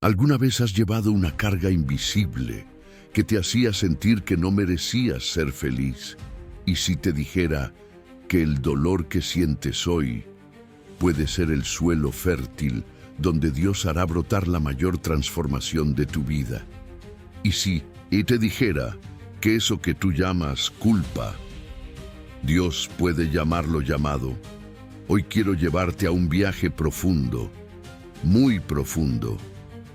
¿Alguna vez has llevado una carga invisible que te hacía sentir que no merecías ser feliz? Y si te dijera que el dolor que sientes hoy puede ser el suelo fértil donde Dios hará brotar la mayor transformación de tu vida. Y si te dijera que eso que tú llamas culpa, Dios puede llamarlo llamado. Hoy quiero llevarte a un viaje profundo, muy profundo.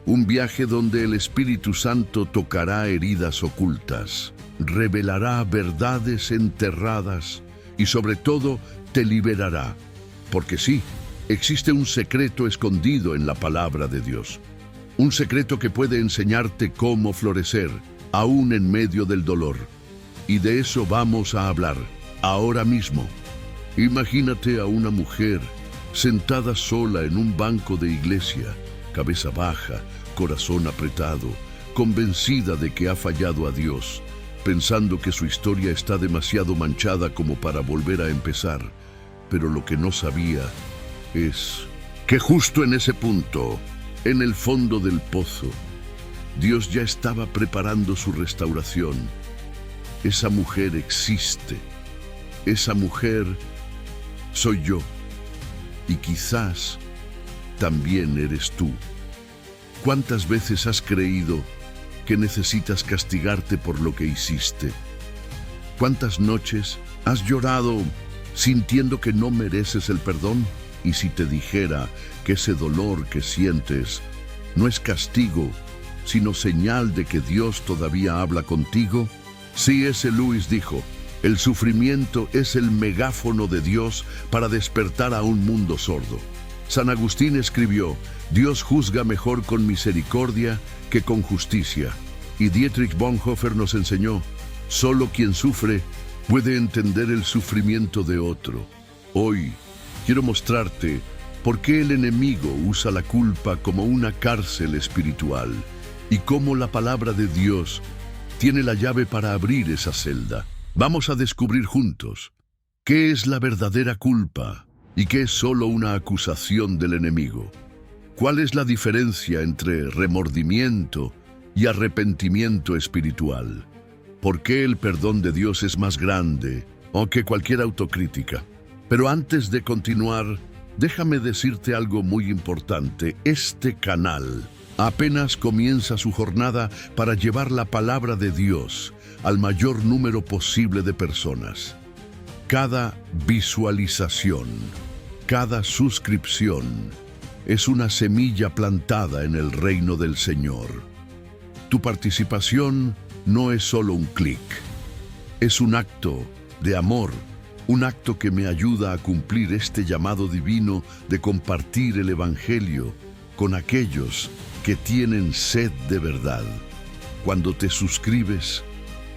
Un viaje donde el Espíritu Santo tocará heridas ocultas, revelará verdades enterradas y sobre todo te liberará. Porque sí, existe un secreto escondido en la palabra de Dios. Un secreto que puede enseñarte cómo florecer, aún en medio del dolor. Y de eso vamos a hablar, ahora mismo. Imagínate a una mujer sentada sola en un banco de iglesia, cabeza baja, corazón apretado, convencida de que ha fallado a Dios, pensando que su historia está demasiado manchada como para volver a empezar. Pero lo que no sabía es que justo en ese punto, en el fondo del pozo, Dios ya estaba preparando su restauración. Esa mujer existe. Esa mujer soy yo. Y quizás también eres tú. ¿Cuántas veces has creído que necesitas castigarte por lo que hiciste? ¿Cuántas noches has llorado sintiendo que no mereces el perdón? Y si te dijera que ese dolor que sientes no es castigo, sino señal de que Dios todavía habla contigo. C.S. Lewis dijo, el sufrimiento es el megáfono de Dios para despertar a un mundo sordo. San Agustín escribió, Dios juzga mejor con misericordia que con justicia. Y Dietrich Bonhoeffer nos enseñó, solo quien sufre puede entender el sufrimiento de otro. Hoy quiero mostrarte por qué el enemigo usa la culpa como una cárcel espiritual y cómo la palabra de Dios tiene la llave para abrir esa celda. Vamos a descubrir juntos qué es la verdadera culpa y qué es solo una acusación del enemigo. ¿Cuál es la diferencia entre remordimiento y arrepentimiento espiritual? ¿Por qué el perdón de Dios es más grande que cualquier autocrítica? Pero antes de continuar, déjame decirte algo muy importante. Este canal apenas comienza su jornada para llevar la palabra de Dios al mayor número posible de personas. Cada visualización, cada suscripción es una semilla plantada en el reino del Señor. Tu participación no es solo un clic, es un acto de amor, un acto que me ayuda a cumplir este llamado divino de compartir el Evangelio con aquellos que tienen sed de verdad. Cuando te suscribes,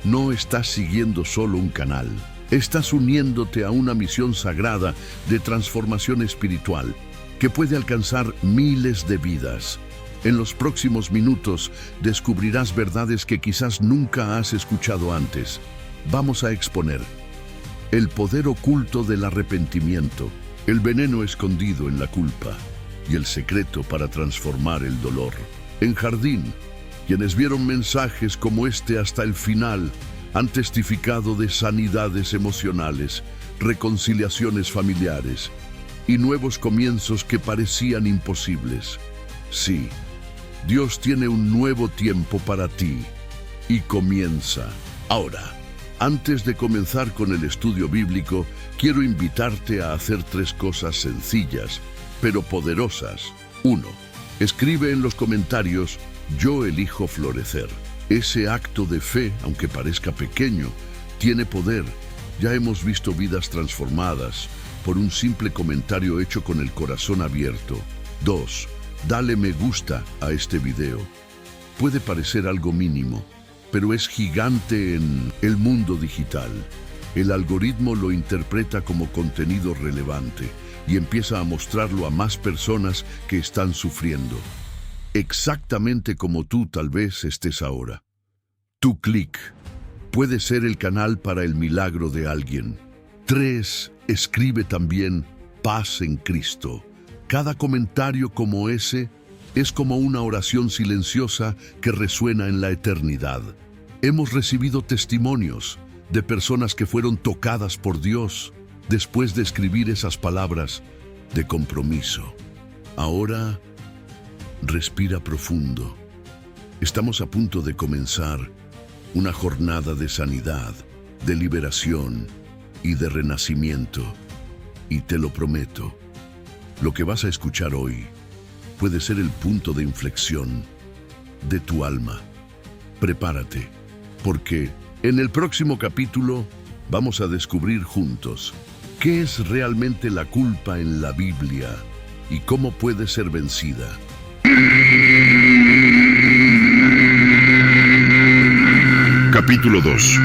no estás siguiendo solo un canal, estás uniéndote a una misión sagrada de transformación espiritual que puede alcanzar miles de vidas. En los próximos minutos descubrirás verdades que quizás nunca has escuchado antes. Vamos a exponer el poder oculto del arrepentimiento, el veneno escondido en la culpa y el secreto para transformar el dolor. En Jardín, quienes vieron mensajes como este hasta el final han testificado de sanidades emocionales, reconciliaciones familiares y nuevos comienzos que parecían imposibles. Sí, Dios tiene un nuevo tiempo para ti y comienza ahora. Antes de comenzar con el estudio bíblico, quiero invitarte a hacer 3 cosas sencillas, pero poderosas. 1. Escribe en los comentarios, yo elijo florecer. Ese acto de fe, aunque parezca pequeño, tiene poder. Ya hemos visto vidas transformadas por un simple comentario hecho con el corazón abierto. 2. Dale me gusta a este video. Puede parecer algo mínimo, pero es gigante en el mundo digital. El algoritmo lo interpreta como contenido relevante y empieza a mostrarlo a más personas que están sufriendo. Exactamente como tú tal vez estés ahora. Tu clic puede ser el canal para el milagro de alguien. 3. Escribe también paz en Cristo. Cada comentario como ese Es como una oración silenciosa que resuena en la eternidad. Hemos recibido testimonios de personas que fueron tocadas por Dios después de escribir esas palabras de compromiso. Ahora, respira profundo. Estamos a punto de comenzar una jornada de sanidad, de liberación y de renacimiento. Y te lo prometo, lo que vas a escuchar hoy puede ser el punto de inflexión de tu alma. Prepárate, porque en el próximo capítulo vamos a descubrir juntos qué es realmente la culpa en la Biblia y cómo puede ser vencida. Capítulo 2.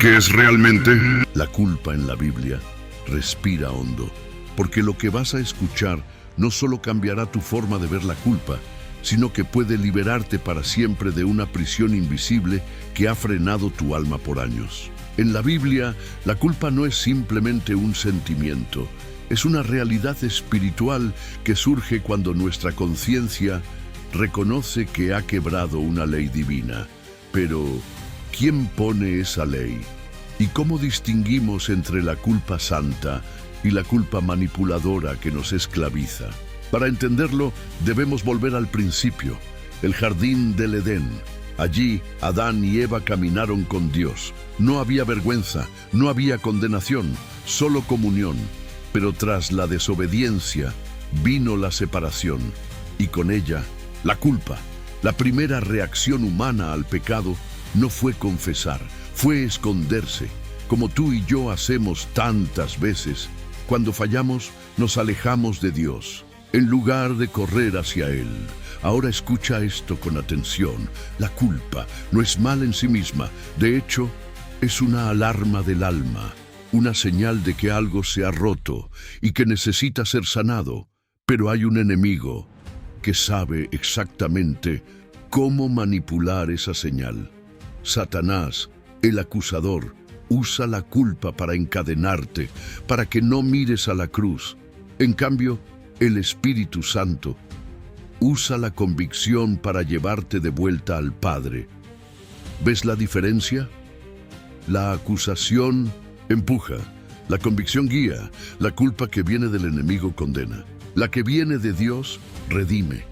¿Qué es realmente la culpa en la Biblia? Respira hondo, porque lo que vas a escuchar no solo cambiará tu forma de ver la culpa, sino que puede liberarte para siempre de una prisión invisible que ha frenado tu alma por años. En la Biblia, la culpa no es simplemente un sentimiento, es una realidad espiritual que surge cuando nuestra conciencia reconoce que ha quebrado una ley divina. Pero, ¿quién pone esa ley? ¿Y cómo distinguimos entre la culpa santa y la culpa manipuladora que nos esclaviza? Para entenderlo, debemos volver al principio, el jardín del Edén. Allí, Adán y Eva caminaron con Dios. No había vergüenza, no había condenación, solo comunión. Pero tras la desobediencia, vino la separación, y con ella, la culpa. La primera reacción humana al pecado no fue confesar, fue esconderse, como tú y yo hacemos tantas veces. Cuando fallamos, nos alejamos de Dios, en lugar de correr hacia Él. Ahora escucha esto con atención. La culpa no es mal en sí misma. De hecho, es una alarma del alma, una señal de que algo se ha roto y que necesita ser sanado. Pero hay un enemigo que sabe exactamente cómo manipular esa señal. Satanás, el acusador, usa la culpa para encadenarte, para que no mires a la cruz. En cambio, el Espíritu Santo usa la convicción para llevarte de vuelta al Padre. ¿Ves la diferencia? La acusación empuja, la convicción guía, la culpa que viene del enemigo condena. La que viene de Dios redime.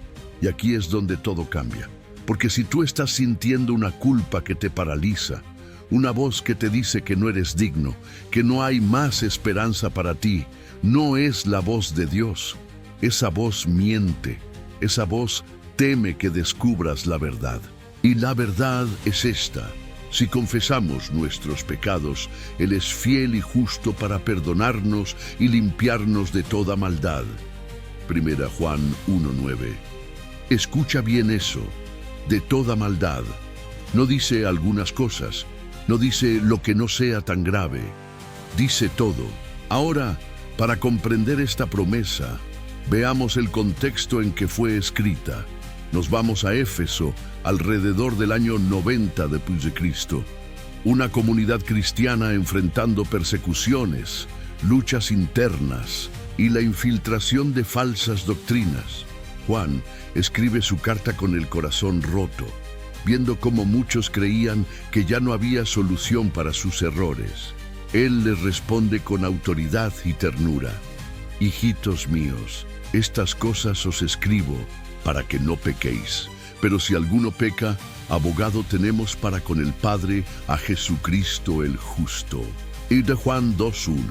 Y aquí es donde todo cambia. Porque si tú estás sintiendo una culpa que te paraliza, una voz que te dice que no eres digno, que no hay más esperanza para ti, no es la voz de Dios. Esa voz miente, esa voz teme que descubras la verdad. Y la verdad es esta: si confesamos nuestros pecados, Él es fiel y justo para perdonarnos y limpiarnos de toda maldad. 1 Juan 1:9. Escucha bien eso, de toda maldad. No dice algunas cosas, no dice lo que no sea tan grave, dice todo. Ahora, para comprender esta promesa, veamos el contexto en que fue escrita. Nos vamos a Éfeso, alrededor del año 90 después de Cristo. Una comunidad cristiana enfrentando persecuciones, luchas internas y la infiltración de falsas doctrinas. Juan escribe su carta con el corazón roto, viendo cómo muchos creían que ya no había solución para sus errores. Él les responde con autoridad y ternura: hijitos míos, estas cosas os escribo para que no pequéis. Pero si alguno peca, abogado tenemos para con el Padre, a Jesucristo el justo. Y de Juan 2:1.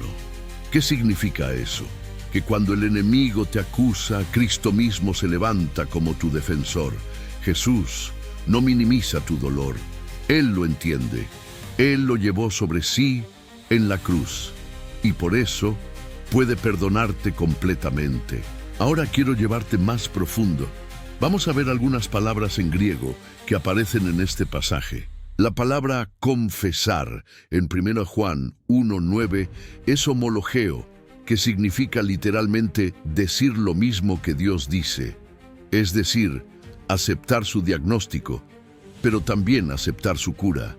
¿Qué significa eso? Que cuando el enemigo te acusa, Cristo mismo se levanta como tu defensor. Jesús no minimiza tu dolor. Él lo entiende. Él lo llevó sobre sí en la cruz. Y por eso puede perdonarte completamente. Ahora quiero llevarte más profundo. Vamos a ver algunas palabras en griego que aparecen en este pasaje. La palabra confesar en 1 Juan 1:9 es homologeo, que significa literalmente decir lo mismo que Dios dice, es decir, aceptar su diagnóstico, pero también aceptar su cura.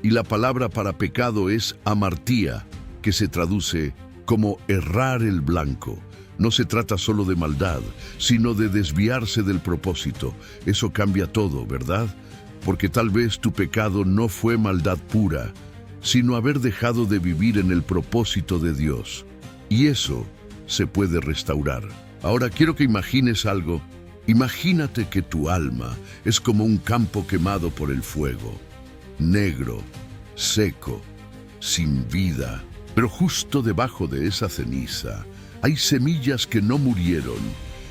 Y la palabra para pecado es amartía, que se traduce como errar el blanco. No se trata solo de maldad, sino de desviarse del propósito. Eso cambia todo, ¿verdad? Porque tal vez tu pecado no fue maldad pura, sino haber dejado de vivir en el propósito de Dios. Y eso se puede restaurar. Ahora quiero que imagines algo. Imagínate que tu alma es como un campo quemado por el fuego, negro, seco, sin vida. Pero justo debajo de esa ceniza hay semillas que no murieron,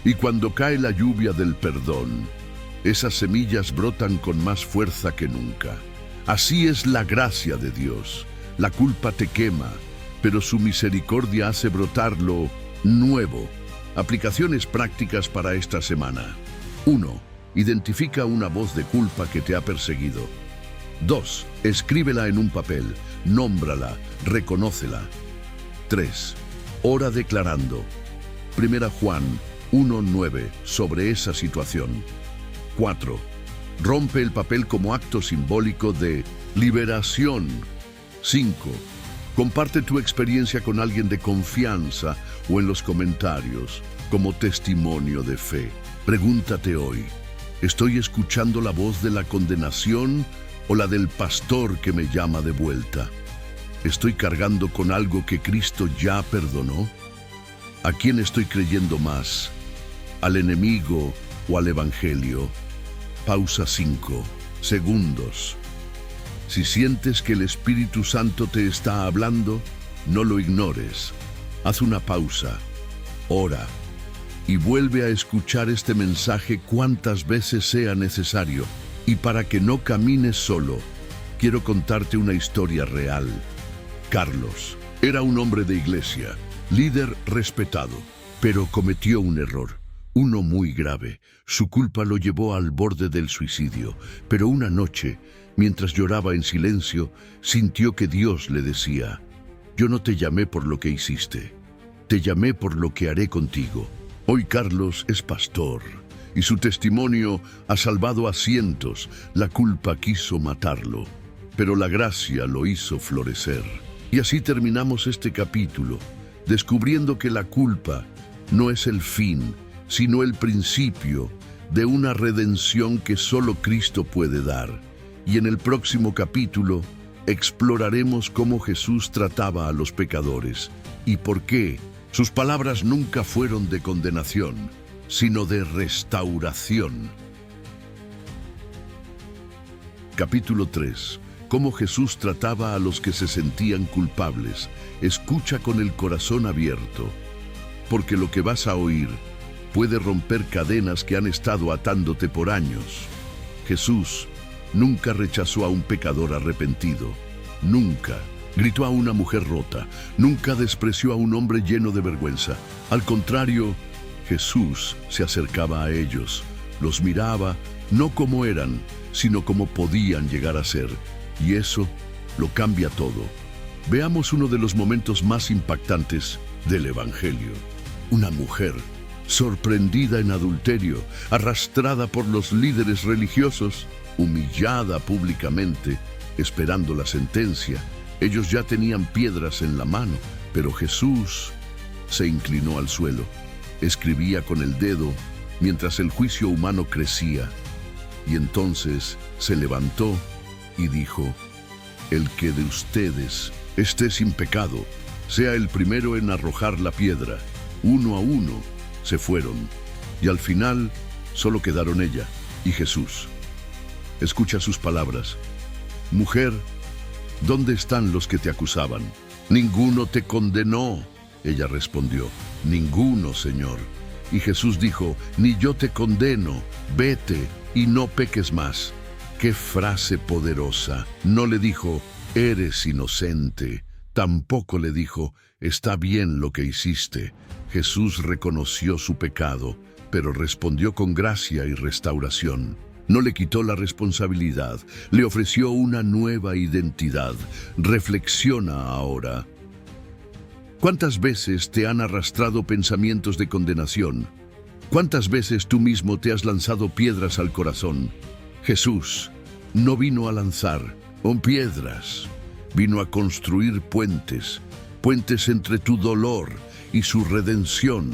y cuando cae la lluvia del perdón, esas semillas brotan con más fuerza que nunca. Así es la gracia de Dios. La culpa te quema, pero su misericordia hace brotar lo nuevo. Aplicaciones prácticas para esta semana. 1. Identifica una voz de culpa que te ha perseguido. 2. Escríbela en un papel, nómbrala, reconócela. 3. Ora declarando. 1 Juan 1:9 sobre esa situación. 4. Rompe el papel como acto simbólico de liberación. 5. Comparte tu experiencia con alguien de confianza o en los comentarios como testimonio de fe. Pregúntate hoy, ¿estoy escuchando la voz de la condenación o la del pastor que me llama de vuelta? ¿Estoy cargando con algo que Cristo ya perdonó? ¿A quién estoy creyendo más? ¿Al enemigo o al evangelio? Pausa 5 segundos. Si sientes que el Espíritu Santo te está hablando, no lo ignores. Haz una pausa, ora y vuelve a escuchar este mensaje cuantas veces sea necesario. Y para que no camines solo, quiero contarte una historia real. Carlos era un hombre de iglesia, líder respetado, pero cometió un error, uno muy grave. Su culpa lo llevó al borde del suicidio, pero una noche, mientras lloraba en silencio, sintió que Dios le decía: yo no te llamé por lo que hiciste, te llamé por lo que haré contigo. Hoy Carlos es pastor y su testimonio ha salvado a cientos. La culpa quiso matarlo, pero la gracia lo hizo florecer. Y así terminamos este capítulo, descubriendo que la culpa no es el fin, sino el principio de una redención que solo Cristo puede dar. Y en el próximo capítulo exploraremos cómo Jesús trataba a los pecadores y por qué sus palabras nunca fueron de condenación, sino de restauración. Capítulo 3. Cómo Jesús trataba a los que se sentían culpables. Escucha con el corazón abierto, porque lo que vas a oír puede romper cadenas que han estado atándote por años. Jesús nunca rechazó a un pecador arrepentido. Nunca gritó a una mujer rota. Nunca despreció a un hombre lleno de vergüenza. Al contrario, Jesús se acercaba a ellos, los miraba no como eran, sino como podían llegar a ser. Y eso lo cambia todo. Veamos uno de los momentos más impactantes del Evangelio. Una mujer sorprendida en adulterio, arrastrada por los líderes religiosos, humillada públicamente, esperando la sentencia. Ellos ya tenían piedras en la mano, pero Jesús se inclinó al suelo. Escribía con el dedo mientras el juicio humano crecía. Y entonces se levantó y dijo: el que de ustedes esté sin pecado, sea el primero en arrojar la piedra. Uno a uno se fueron, y al final solo quedaron ella y Jesús. Escucha sus palabras: mujer, ¿dónde están los que te acusaban? Ninguno te condenó. Ella respondió: ninguno, Señor. Y Jesús dijo: ni yo te condeno, vete y no peques más. ¡Qué frase poderosa! No le dijo: eres inocente. Tampoco le dijo: está bien lo que hiciste. Jesús reconoció su pecado, pero respondió con gracia y restauración. No le quitó la responsabilidad, le ofreció una nueva identidad. Reflexiona ahora. ¿Cuántas veces te han arrastrado pensamientos de condenación? ¿Cuántas veces tú mismo te has lanzado piedras al corazón? Jesús no vino a lanzar piedras, vino a construir puentes entre tu dolor y su redención.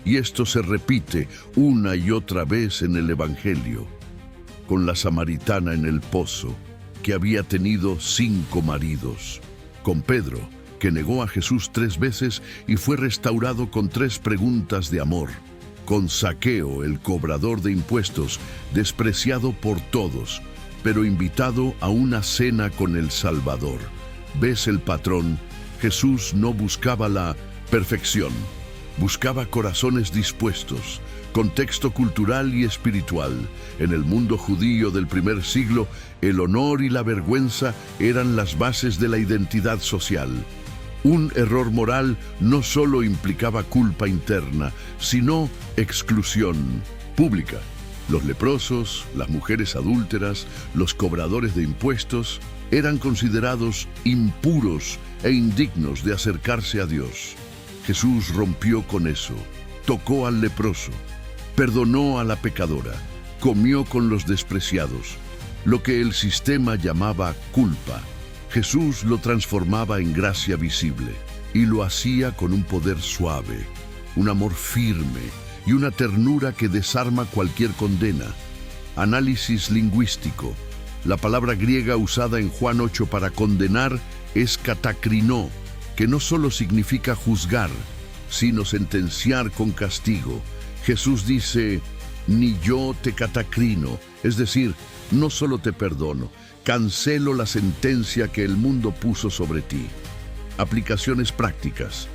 y esto se repite una y otra vez en el Evangelio. Con la samaritana en el pozo, que había tenido 5 maridos. Con Pedro, que negó a Jesús 3 veces y fue restaurado con 3 preguntas de amor. Con Zaqueo, el cobrador de impuestos, despreciado por todos, pero invitado a una cena con el Salvador. ¿Ves el patrón? Jesús no buscaba la perfección, buscaba corazones dispuestos. Contexto cultural y espiritual. En el mundo judío del primer siglo, el honor y la vergüenza eran las bases de la identidad social. Un error moral no solo implicaba culpa interna, sino exclusión pública. Los leprosos, las mujeres adúlteras, los cobradores de impuestos, eran considerados impuros e indignos de acercarse a Dios. Jesús rompió con eso, tocó al leproso, perdonó a la pecadora, comió con los despreciados, lo que el sistema llamaba culpa. Jesús lo transformaba en gracia visible y lo hacía con un poder suave, un amor firme y una ternura que desarma cualquier condena. Análisis lingüístico. La palabra griega usada en Juan 8 para condenar es katakrinó, que no solo significa juzgar, sino sentenciar con castigo. Jesús dice, ni yo te catacrino, es decir, no solo te perdono, cancelo la sentencia que el mundo puso sobre ti. Aplicaciones prácticas.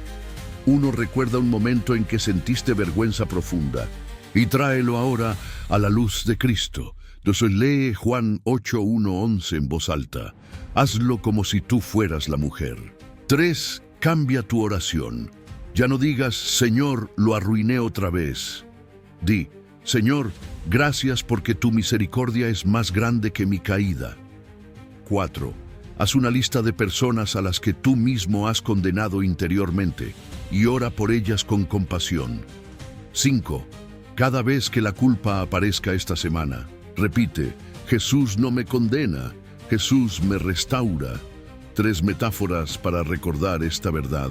1. Recuerda un momento en que sentiste vergüenza profunda y tráelo ahora a la luz de Cristo. 2. Lee Juan 8:1-11 en voz alta. Hazlo como si tú fueras la mujer. 3. Cambia tu oración. Ya no digas, Señor, lo arruiné otra vez. Di, Señor, gracias porque tu misericordia es más grande que mi caída. 4. Haz una lista de personas a las que tú mismo has condenado interiormente y ora por ellas con compasión. 5. Cada vez que la culpa aparezca esta semana, repite, Jesús no me condena, Jesús me restaura. 3 metáforas para recordar esta verdad.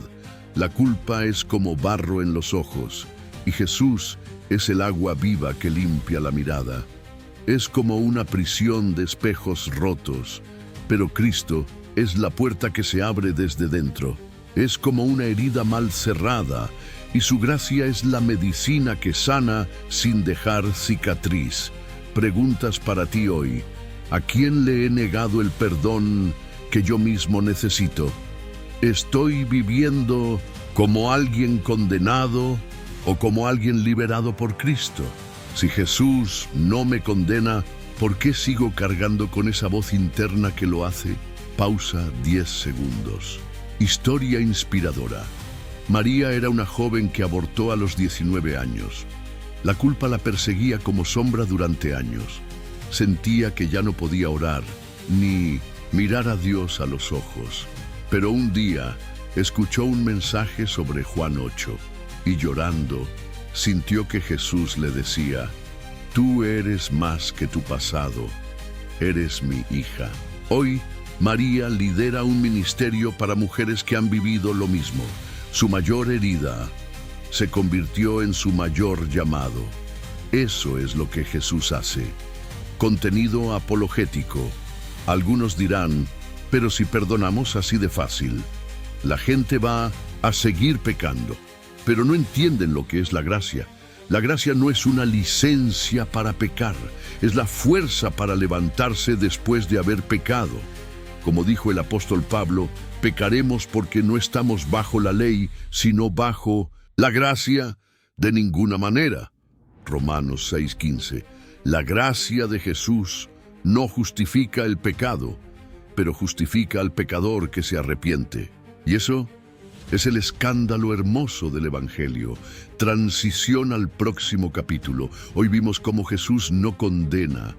La culpa es como barro en los ojos, y Jesús es el agua viva que limpia la mirada. Es como una prisión de espejos rotos, pero Cristo es la puerta que se abre desde dentro. Es como una herida mal cerrada, y su gracia es la medicina que sana sin dejar cicatriz. Preguntas para ti hoy. ¿A quién le he negado el perdón que yo mismo necesito? ¿Estoy viviendo como alguien condenado o como alguien liberado por Cristo? Si Jesús no me condena, ¿por qué sigo cargando con esa voz interna que lo hace? Pausa 10 segundos. Historia inspiradora. María era una joven que abortó a los 19 años. La culpa la perseguía como sombra durante años. Sentía que ya no podía orar, ni mirar a Dios a los ojos. Pero un día escuchó un mensaje sobre Juan 8 y llorando sintió que Jesús le decía, tú eres más que tu pasado, eres mi hija. Hoy, María lidera un ministerio para mujeres que han vivido lo mismo. Su mayor herida se convirtió en su mayor llamado. Eso es lo que Jesús hace. Contenido apologético. Algunos dirán, pero si perdonamos así de fácil, la gente va a seguir pecando. Pero no entienden lo que es la gracia. La gracia no es una licencia para pecar, es la fuerza para levantarse después de haber pecado. Como dijo el apóstol Pablo, pecaremos porque no estamos bajo la ley, sino bajo la gracia de ninguna manera. Romanos 6:15. La gracia de Jesús no justifica el pecado, pero justifica al pecador que se arrepiente. Y eso es el escándalo hermoso del Evangelio. Transición al próximo capítulo. Hoy vimos cómo Jesús no condena,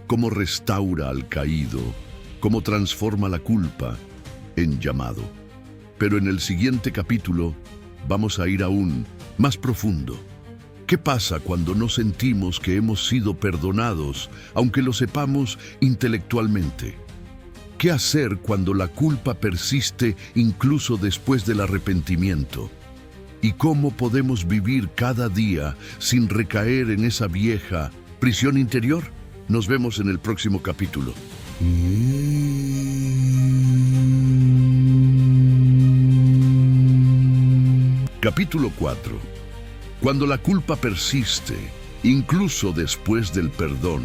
cómo restaura al caído, cómo transforma la culpa en llamado. Pero en el siguiente capítulo vamos a ir aún más profundo. ¿Qué pasa cuando no sentimos que hemos sido perdonados, aunque lo sepamos intelectualmente? ¿Qué hacer cuando la culpa persiste incluso después del arrepentimiento? y cómo podemos vivir cada día sin recaer en esa vieja prisión interior. Nos vemos en el próximo capítulo. Capítulo 4. Cuando la culpa persiste, incluso después del perdón,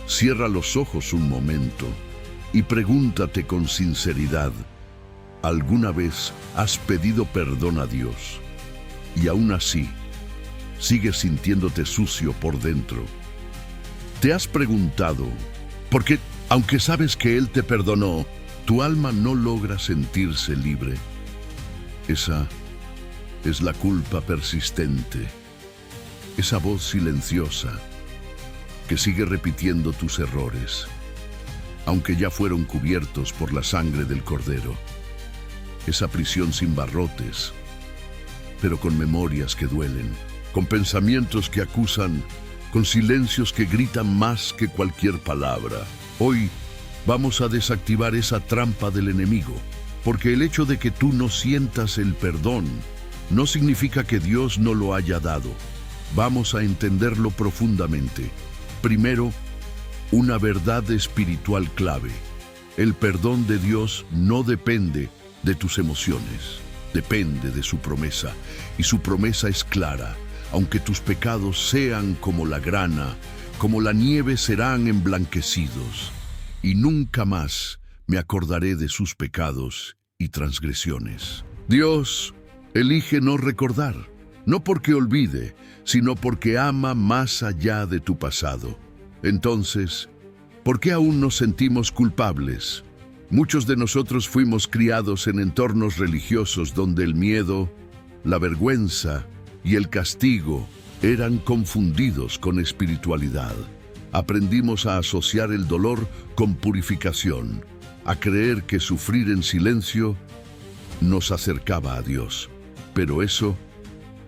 cierra los ojos un momento y pregúntate con sinceridad, ¿alguna vez has pedido perdón a Dios y aún así sigues sintiéndote sucio por dentro? ¿Te has preguntado por qué, aunque sabes que Él te perdonó, tu alma no logra sentirse libre? Esa es la culpa persistente, esa voz silenciosa que sigue repitiendo tus errores, aunque ya fueron cubiertos por la sangre del Cordero. Esa prisión sin barrotes, pero con memorias que duelen, con pensamientos que acusan, con silencios que gritan más que cualquier palabra. Hoy vamos a desactivar esa trampa del enemigo, porque el hecho de que tú no sientas el perdón no significa que Dios no lo haya dado. Vamos a entenderlo profundamente. Primero, una verdad espiritual clave. El perdón de Dios no depende de tus emociones, depende de su promesa. Y su promesa es clara. Aunque tus pecados sean como la grana, como la nieve serán emblanquecidos. Y nunca más me acordaré de sus pecados y transgresiones. Dios elige no recordar, no porque olvide, sino porque ama más allá de tu pasado. Entonces, ¿por qué aún nos sentimos culpables? Muchos de nosotros fuimos criados en entornos religiosos donde el miedo, la vergüenza y el castigo eran confundidos con espiritualidad. Aprendimos a asociar el dolor con purificación, a creer que sufrir en silencio nos acercaba a Dios. Pero eso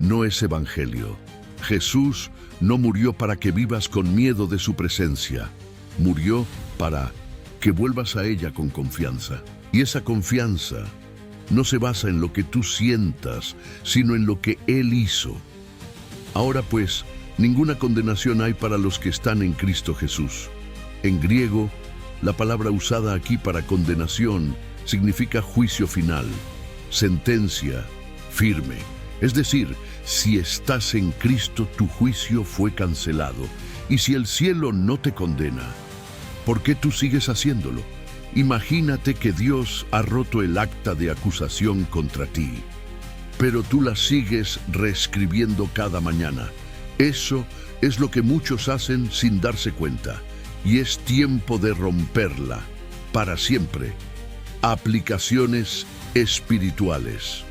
no es evangelio. Jesús no murió para que vivas con miedo de su presencia. Murió para que vuelvas a ella con confianza. Y esa confianza no se basa en lo que tú sientas, sino en lo que Él hizo. Ahora pues, ninguna condenación hay para los que están en Cristo Jesús. En griego, la palabra usada aquí para condenación significa juicio final, sentencia firme. Es decir, si estás en Cristo, tu juicio fue cancelado. Y si el cielo no te condena, ¿por qué tú sigues haciéndolo? Imagínate que Dios ha roto el acta de acusación contra ti, pero tú la sigues reescribiendo cada mañana. Eso es lo que muchos hacen sin darse cuenta, y es tiempo de romperla para siempre. Aplicaciones espirituales.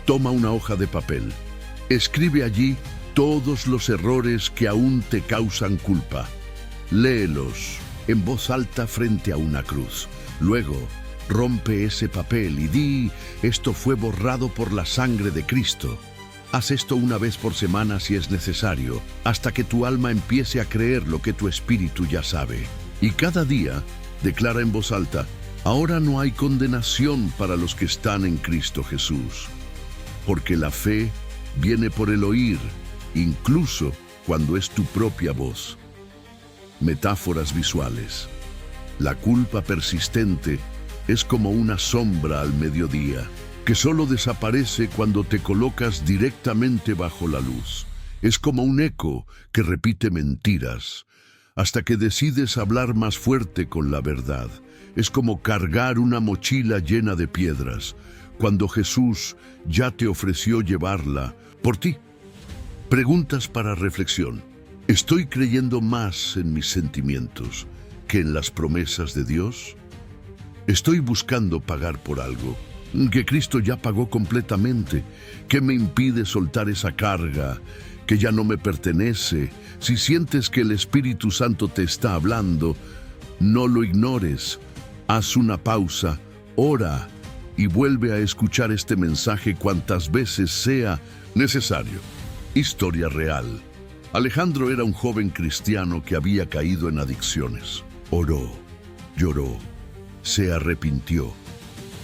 Toma una hoja de papel. Escribe allí todos los errores que aún te causan culpa. Léelos en voz alta frente a una cruz. Luego, rompe ese papel y di: esto fue borrado por la sangre de Cristo. Haz esto una vez por semana si es necesario, hasta que tu alma empiece a creer lo que tu espíritu ya sabe. Y cada día, declara en voz alta: ahora no hay condenación para los que están en Cristo Jesús. Porque la fe viene por el oír, incluso cuando es tu propia voz. Metáforas visuales. La culpa persistente es como una sombra al mediodía, que solo desaparece cuando te colocas directamente bajo la luz. Es como un eco que repite mentiras, hasta que decides hablar más fuerte con la verdad. Es como cargar una mochila llena de piedras, cuando Jesús ya te ofreció llevarla por ti. Preguntas para reflexión. ¿Estoy creyendo más en mis sentimientos que en las promesas de Dios? ¿Estoy buscando pagar por algo que Cristo ya pagó completamente? ¿Qué me impide soltar esa carga que ya no me pertenece? Si sientes que el Espíritu Santo te está hablando, no lo ignores. Haz una pausa, ora y vuelve a escuchar este mensaje cuantas veces sea necesario. Historia real. Alejandro era un joven cristiano que había caído en adicciones. Oró, lloró, se arrepintió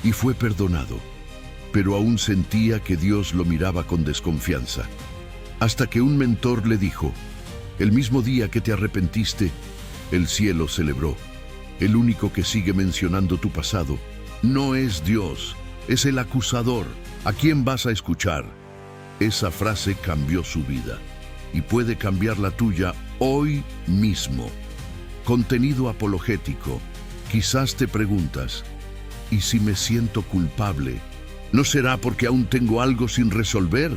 y fue perdonado. pero aún sentía que Dios lo miraba con desconfianza. Hasta que un mentor le dijo: el mismo día que te arrepentiste, el cielo celebró. El único que sigue mencionando tu pasado no es Dios, es el acusador. ¿A quién vas a escuchar? Esa frase cambió su vida y puede cambiar la tuya hoy mismo. Contenido apologético. Quizás te preguntas: ¿y si me siento culpable? ¿No será porque aún tengo algo sin resolver?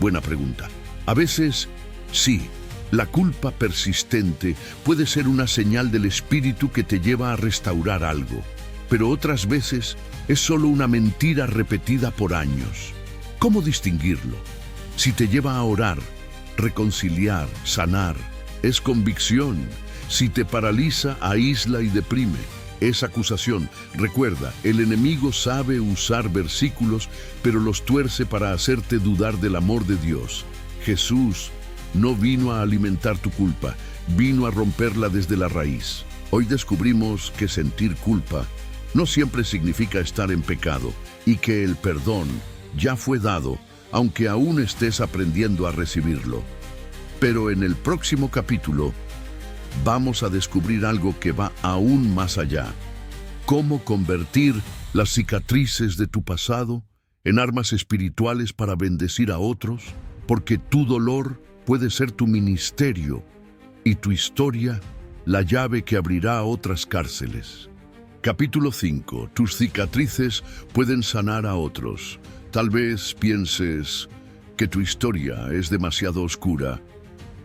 Buena pregunta. A veces, sí, la culpa persistente puede ser una señal del espíritu que te lleva a restaurar algo, pero otras veces es solo una mentira repetida por años. ¿Cómo distinguirlo? Si te lleva a orar, reconciliar, sanar, es convicción. Si te paraliza, aísla y deprime, es acusación. Recuerda, el enemigo sabe usar versículos, pero los tuerce para hacerte dudar del amor de Dios. Jesús no vino a alimentar tu culpa, vino a romperla desde la raíz. Hoy descubrimos que sentir culpa no siempre significa estar en pecado y que el perdón ya fue dado, aunque aún estés aprendiendo a recibirlo. Pero en el próximo capítulo vamos a descubrir algo que va aún más allá. Cómo convertir las cicatrices de tu pasado en armas espirituales para bendecir a otros, porque tu dolor puede ser tu ministerio y tu historia la llave que abrirá otras cárceles. Capítulo 5. Tus cicatrices pueden sanar a otros. Tal vez pienses que tu historia es demasiado oscura.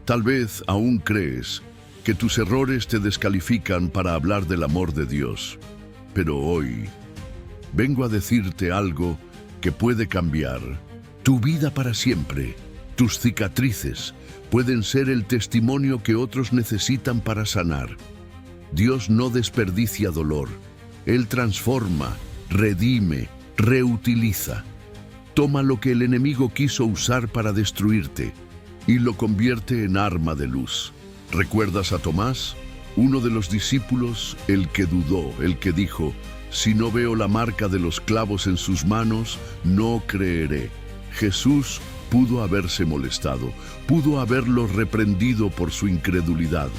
Tal vez aún crees que tus errores te descalifican para hablar del amor de Dios. Pero hoy vengo a decirte algo que puede cambiar tu vida para siempre. Tus cicatrices pueden ser el testimonio que otros necesitan para sanar. Dios no desperdicia dolor. Él transforma, redime, reutiliza. Toma lo que el enemigo quiso usar para destruirte y lo convierte en arma de luz. ¿Recuerdas a Tomás? Uno de los discípulos, el que dudó, el que dijo: si no veo la marca de los clavos en sus manos, no creeré. Jesús pudo haberse molestado, pudo haberlo reprendido por su incredulidad,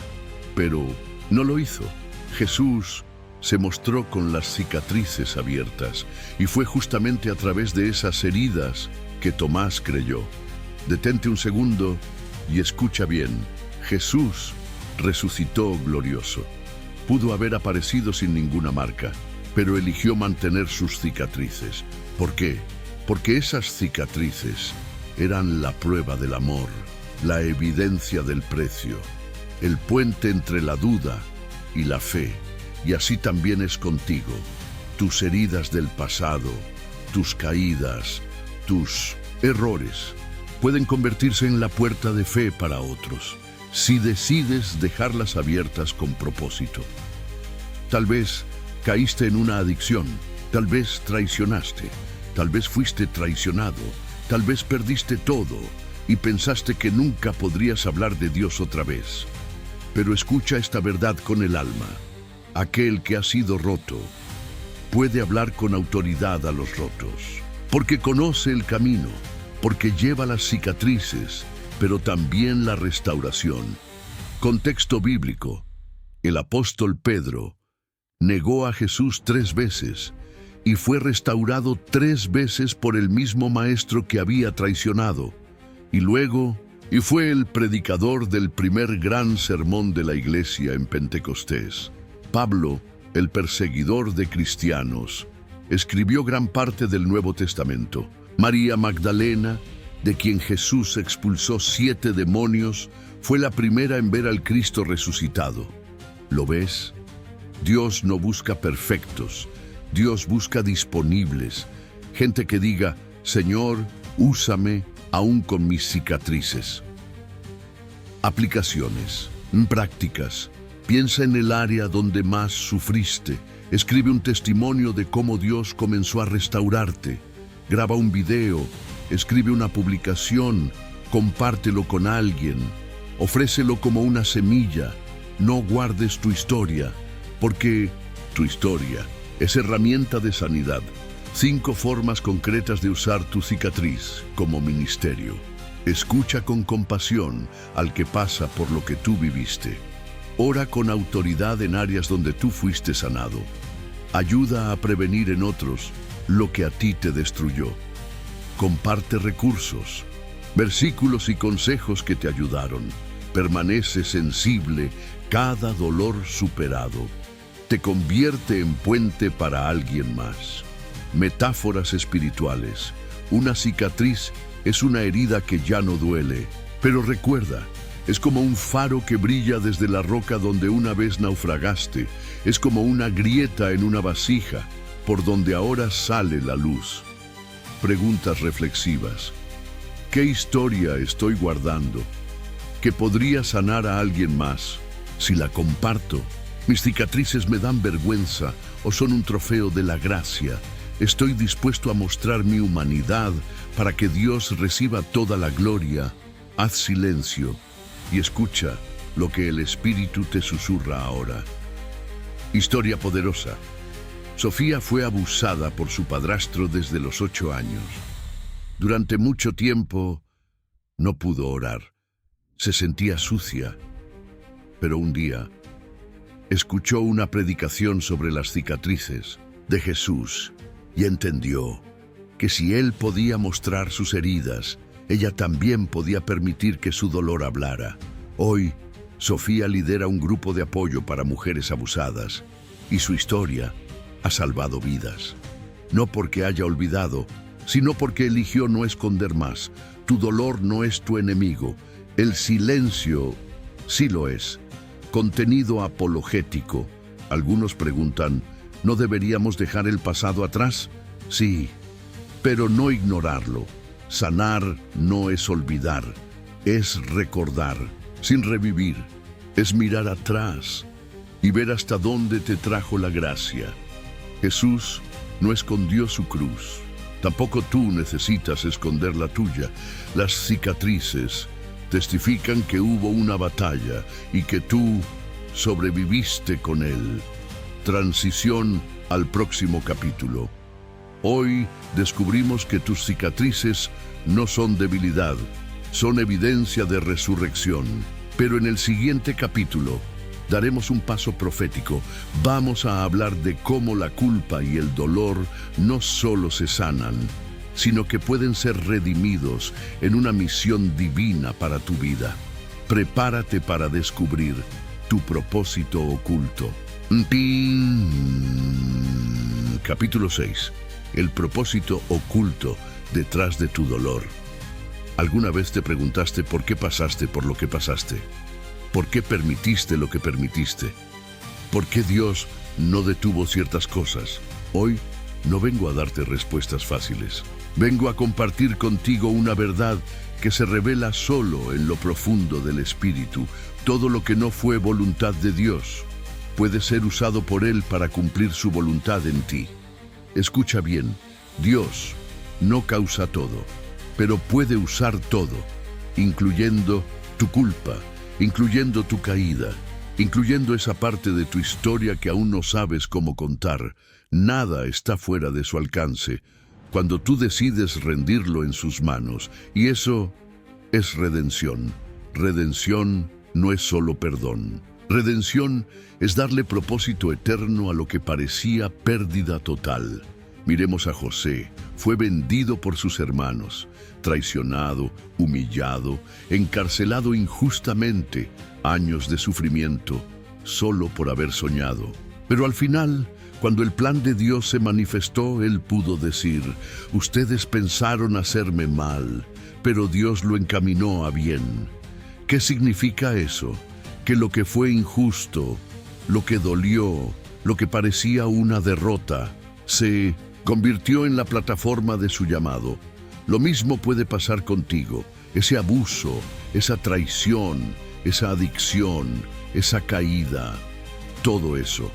pero no lo hizo. Jesús se mostró con las cicatrices abiertas, y fue justamente a través de esas heridas que Tomás creyó. Detente un segundo y escucha bien. Jesús resucitó glorioso. Pudo haber aparecido sin ninguna marca, pero eligió mantener sus cicatrices. ¿Por qué? Porque esas cicatrices eran la prueba del amor, la evidencia del precio, el puente entre la duda y la fe. Y así también es contigo. Tus heridas del pasado, tus caídas, tus errores, pueden convertirse en la puerta de fe para otros, si decides dejarlas abiertas con propósito. Tal vez caíste en una adicción, tal vez traicionaste, tal vez fuiste traicionado, tal vez perdiste todo y pensaste que nunca podrías hablar de Dios otra vez. Pero escucha esta verdad con el alma. Aquel que ha sido roto puede hablar con autoridad a los rotos, porque conoce el camino, porque lleva las cicatrices, pero también la restauración. Contexto bíblico. El apóstol Pedro negó a Jesús 3 veces y fue restaurado 3 veces por el mismo maestro que había traicionado. Y fue el predicador del primer gran sermón de la iglesia en Pentecostés. Pablo, el perseguidor de cristianos, escribió gran parte del Nuevo Testamento. María Magdalena, de quien Jesús expulsó 7 demonios, fue la primera en ver al Cristo resucitado. ¿Lo ves? Dios no busca perfectos, Dios busca disponibles, gente que diga: Señor, úsame aún con mis cicatrices. Aplicaciones, prácticas. Piensa en el área donde más sufriste. Escribe un testimonio de cómo Dios comenzó a restaurarte. Graba un video, escribe una publicación, compártelo con alguien. Ofrécelo como una semilla. No guardes tu historia, porque tu historia es herramienta de sanidad. 5 formas concretas de usar tu cicatriz como ministerio. Escucha con compasión al que pasa por lo que tú viviste. Ora con autoridad en áreas donde tú fuiste sanado. Ayuda a prevenir en otros lo que a ti te destruyó. Comparte recursos, versículos y consejos que te ayudaron. Permanece sensible cada dolor superado. Te convierte en puente para alguien más. Metáforas espirituales. Una cicatriz es una herida que ya no duele, pero recuerda, es como un faro que brilla desde la roca donde una vez naufragaste. Es como una grieta en una vasija por donde ahora sale la luz. Preguntas reflexivas. ¿Qué historia estoy guardando que podría sanar a alguien más? Si la comparto, mis cicatrices me dan vergüenza o son un trofeo de la gracia. Estoy dispuesto a mostrar mi humanidad para que Dios reciba toda la gloria. Haz silencio y escucha lo que el Espíritu te susurra ahora. Historia poderosa. Sofía fue abusada por su padrastro desde los 8 años. Durante mucho tiempo no pudo orar. Se sentía sucia. Pero un día escuchó una predicación sobre las cicatrices de Jesús y entendió que si él podía mostrar sus heridas, ella también podía permitir que su dolor hablara. Hoy, Sofía lidera un grupo de apoyo para mujeres abusadas y su historia ha salvado vidas. No porque haya olvidado, sino porque eligió no esconder más. Tu dolor no es tu enemigo. El silencio sí lo es. Contenido apologético. Algunos preguntan, ¿no deberíamos dejar el pasado atrás? Sí, pero no ignorarlo. Sanar no es olvidar, es recordar, sin revivir. Es mirar atrás y ver hasta dónde te trajo la gracia. Jesús no escondió su cruz. Tampoco tú necesitas esconder la tuya. Las cicatrices testifican que hubo una batalla y que tú sobreviviste con él. Transición al próximo capítulo. Hoy descubrimos que tus cicatrices no son debilidad, son evidencia de resurrección. Pero en el siguiente capítulo daremos un paso profético. Vamos a hablar de cómo la culpa y el dolor no solo se sanan, sino que pueden ser redimidos en una misión divina para tu vida. Prepárate para descubrir tu propósito oculto. Capítulo 6. El propósito oculto detrás de tu dolor. ¿Alguna vez te preguntaste por qué pasaste por lo que pasaste? ¿Por qué permitiste lo que permitiste? ¿Por qué Dios no detuvo ciertas cosas? Hoy no vengo a darte respuestas fáciles. Vengo a compartir contigo una verdad que se revela solo en lo profundo del Espíritu. Todo lo que no fue voluntad de Dios puede ser usado por Él para cumplir su voluntad en ti. Escucha bien, Dios no causa todo, pero puede usar todo, incluyendo tu culpa, incluyendo tu caída, incluyendo esa parte de tu historia que aún no sabes cómo contar. Nada está fuera de su alcance cuando tú decides rendirlo en sus manos, y eso es redención. Redención no es solo perdón. Redención es darle propósito eterno a lo que parecía pérdida total. Miremos a José. Fue vendido por sus hermanos, traicionado, humillado, encarcelado injustamente, años de sufrimiento, solo por haber soñado. Pero al final, cuando el plan de Dios se manifestó, él pudo decir: ustedes pensaron hacerme mal, pero Dios lo encaminó a bien. ¿Qué significa eso? Que lo que fue injusto, lo que dolió, lo que parecía una derrota, se convirtió en la plataforma de su llamado. Lo mismo puede pasar contigo. Ese abuso, esa traición, esa adicción, esa caída, todo eso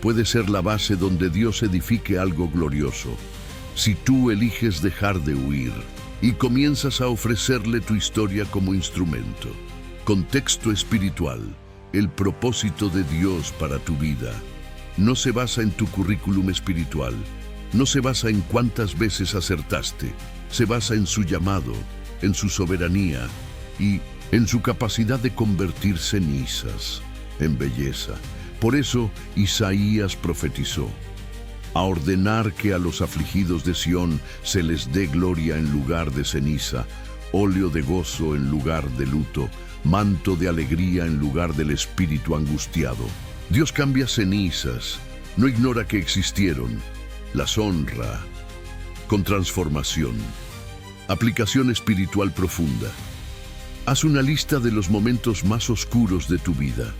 puede ser la base donde Dios edifique algo glorioso. Si tú eliges dejar de huir y comienzas a ofrecerle tu historia como instrumento. Contexto espiritual. El propósito de Dios para tu vida no se basa en tu currículum espiritual, no se basa en cuántas veces acertaste, se basa en su llamado, en su soberanía y en su capacidad de convertir cenizas en belleza. Por eso Isaías profetizó: a ordenar que a los afligidos de Sión se les dé gloria en lugar de ceniza, óleo de gozo en lugar de luto, manto de alegría en lugar del espíritu angustiado. Dios cambia cenizas, no ignora que existieron, las honra con transformación. Aplicación espiritual profunda. Haz una lista de los momentos más oscuros de tu vida.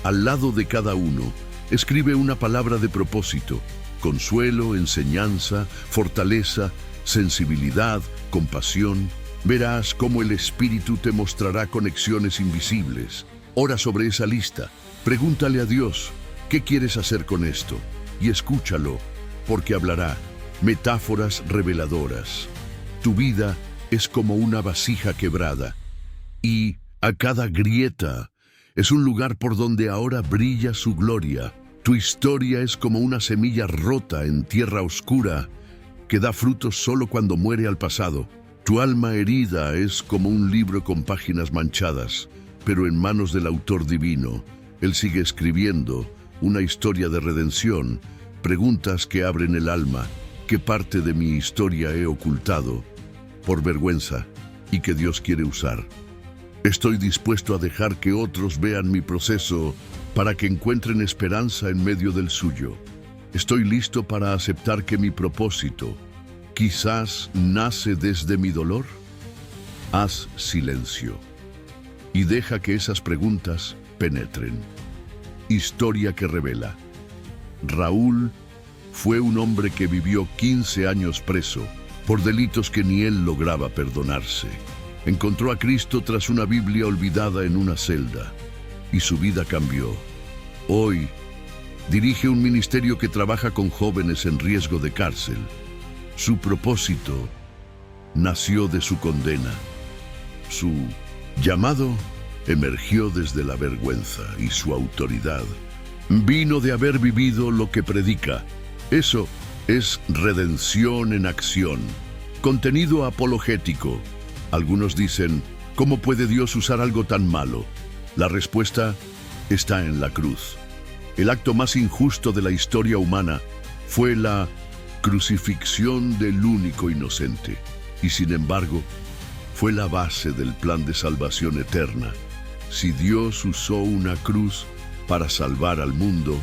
Al lado de cada uno, escribe una palabra de propósito: consuelo, enseñanza, fortaleza, sensibilidad, compasión. Verás cómo el Espíritu te mostrará conexiones invisibles. Ora sobre esa lista. Pregúntale a Dios: ¿qué quieres hacer con esto? Y escúchalo, porque hablará metáforas reveladoras. Tu vida es como una vasija quebrada, y a cada grieta es un lugar por donde ahora brilla su gloria. Tu historia es como una semilla rota en tierra oscura que da frutos solo cuando muere al pasado. Tu alma herida es como un libro con páginas manchadas, pero en manos del autor divino. Él sigue escribiendo una historia de redención. Preguntas que abren el alma: ¿qué parte de mi historia he ocultado por vergüenza y que Dios quiere usar? Estoy dispuesto a dejar que otros vean mi proceso para que encuentren esperanza en medio del suyo. Estoy listo para aceptar que mi propósito quizás nace desde mi dolor. Haz silencio y deja que esas preguntas penetren. Historia que revela. Raúl fue un hombre que vivió 15 años preso por delitos que ni él lograba perdonarse. Encontró a Cristo tras una Biblia olvidada en una celda, y su vida cambió. Hoy dirige un ministerio que trabaja con jóvenes en riesgo de cárcel. Su propósito nació de su condena. Su llamado emergió desde la vergüenza, y su autoridad vino de haber vivido lo que predica. Eso es redención en acción. Contenido apologético. Algunos dicen: ¿cómo puede Dios usar algo tan malo? La respuesta está en la cruz. El acto más injusto de la historia humana fue la crucifixión del único inocente, y sin embargo, fue la base del plan de salvación eterna. Si Dios usó una cruz para salvar al mundo,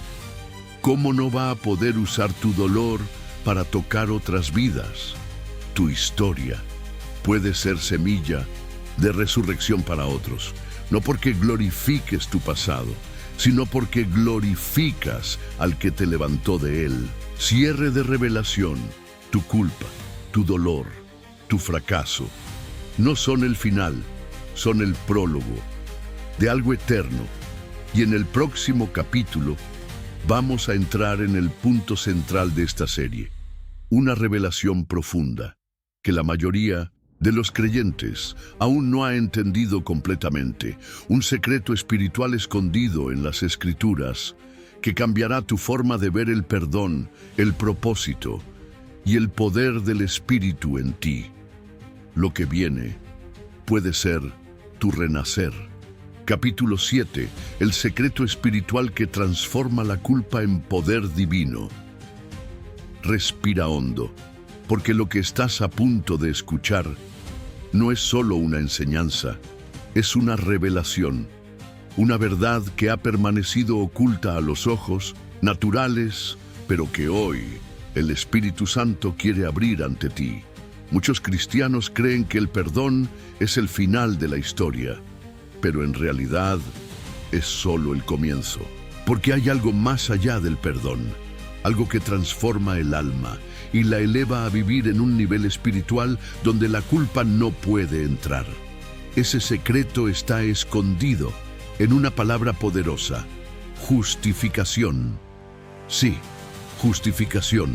¿cómo no va a poder usar tu dolor para tocar otras vidas? Tu historia puede ser semilla de resurrección para otros, no porque glorifiques tu pasado, sino porque glorificas al que te levantó de él. Cierre de revelación. Tu culpa, tu dolor, tu fracaso no son el final, son el prólogo de algo eterno. Y en el próximo capítulo vamos a entrar en el punto central de esta serie, una revelación profunda que la mayoría de los creyentes aún no ha entendido completamente, un secreto espiritual escondido en las Escrituras que cambiará tu forma de ver el perdón, el propósito y el poder del Espíritu en ti. Lo que viene puede ser tu renacer. Capítulo 7. El secreto espiritual que transforma la culpa en poder divino. Respira hondo, porque lo que estás a punto de escuchar no es solo una enseñanza, es una revelación, una verdad que ha permanecido oculta a los ojos naturales, pero que hoy el Espíritu Santo quiere abrir ante ti. Muchos cristianos creen que el perdón es el final de la historia, pero en realidad es solo el comienzo, porque hay algo más allá del perdón, algo que transforma el alma y la eleva a vivir en un nivel espiritual donde la culpa no puede entrar. Ese secreto está escondido en una palabra poderosa: justificación. Sí, justificación,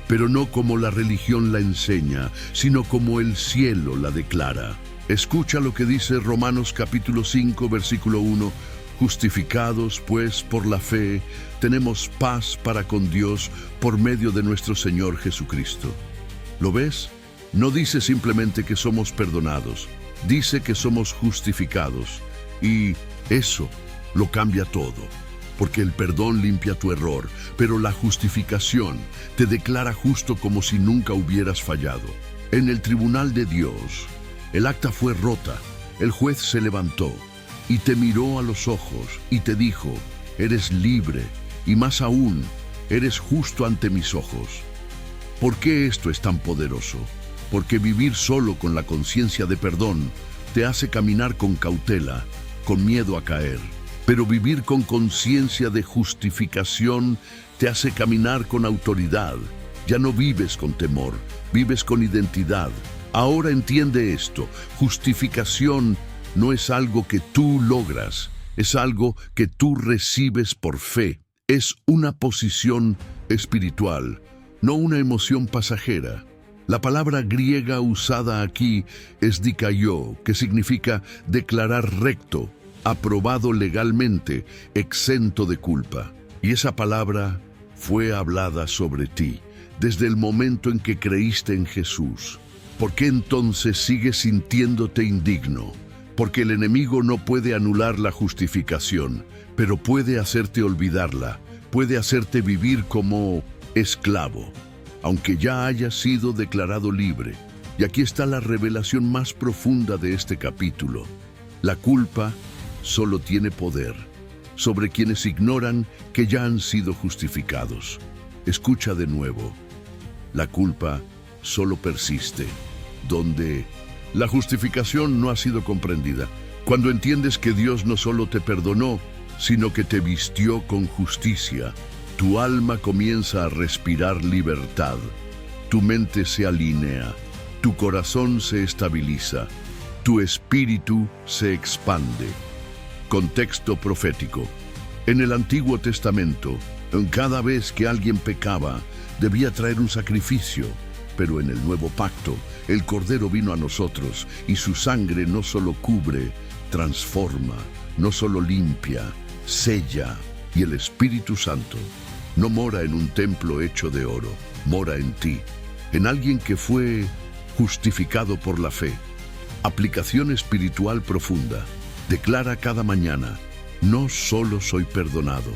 pero no como la religión la enseña, sino como el cielo la declara. Escucha lo que dice Romanos capítulo 5, versículo 1. Justificados, pues, por la fe, tenemos paz para con Dios por medio de nuestro Señor Jesucristo. ¿Lo ves? No dice simplemente que somos perdonados, dice que somos justificados. Y eso lo cambia todo, porque el perdón limpia tu error, pero la justificación te declara justo como si nunca hubieras fallado. En el tribunal de Dios, el acta fue rota, el juez se levantó y te miró a los ojos y te dijo: eres libre, y más aún, eres justo ante mis ojos. ¿Por qué esto es tan poderoso? Porque vivir solo con la conciencia de perdón te hace caminar con cautela, con miedo a caer. Pero vivir con conciencia de justificación te hace caminar con autoridad. Ya no vives con temor, vives con identidad. Ahora entiende esto: justificación no es algo que tú logras, es algo que tú recibes por fe. Es una posición espiritual, no una emoción pasajera. La palabra griega usada aquí es dikaiō, que significa declarar recto, aprobado legalmente, exento de culpa. Y esa palabra fue hablada sobre ti desde el momento en que creíste en Jesús. ¿Por qué entonces sigues sintiéndote indigno? Porque el enemigo no puede anular la justificación, pero puede hacerte olvidarla, puede hacerte vivir como esclavo, aunque ya hayas sido declarado libre. Y aquí está la revelación más profunda de este capítulo. La culpa solo tiene poder sobre quienes ignoran que ya han sido justificados. Escucha de nuevo. La culpa solo persiste donde la justificación no ha sido comprendida. Cuando entiendes que Dios no solo te perdonó, sino que te vistió con justicia, tu alma comienza a respirar libertad, tu mente se alinea, tu corazón se estabiliza, tu espíritu se expande. Contexto profético. En el Antiguo Testamento, cada vez que alguien pecaba, debía traer un sacrificio, pero en el Nuevo Pacto, el Cordero vino a nosotros y su sangre no solo cubre, transforma, no solo limpia, sella, y el Espíritu Santo no mora en un templo hecho de oro, mora en ti, en alguien que fue justificado por la fe. Aplicación espiritual profunda. Declara cada mañana: no solo soy perdonado,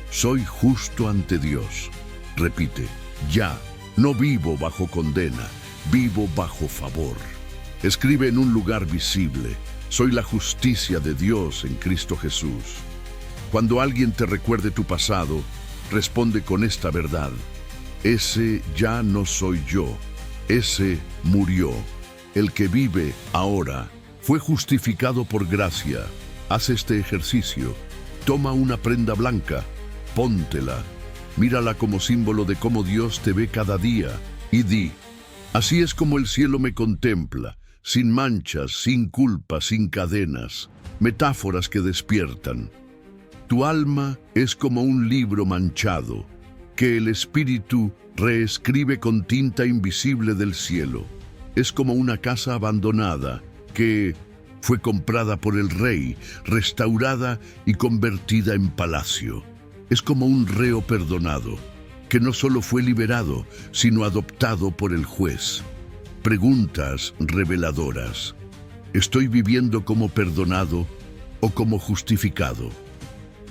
soy justo ante Dios. Repite: ya, no vivo bajo condena, vivo bajo favor. Escribe en un lugar visible: soy la justicia de Dios en Cristo Jesús. Cuando alguien te recuerde tu pasado, responde con esta verdad: ese ya no soy yo, ese murió. El que vive ahora fue justificado por gracia. Haz este ejercicio. Toma una prenda blanca, póntela, mírala como símbolo de cómo Dios te ve cada día y di: así es como el cielo me contempla, sin manchas, sin culpa, sin cadenas. Metáforas que despiertan. Tu alma es como un libro manchado que el Espíritu reescribe con tinta invisible del cielo. Es como una casa abandonada que fue comprada por el rey, restaurada y convertida en palacio. Es como un reo perdonado, que no solo fue liberado, sino adoptado por el juez. Preguntas reveladoras. ¿Estoy viviendo como perdonado o como justificado?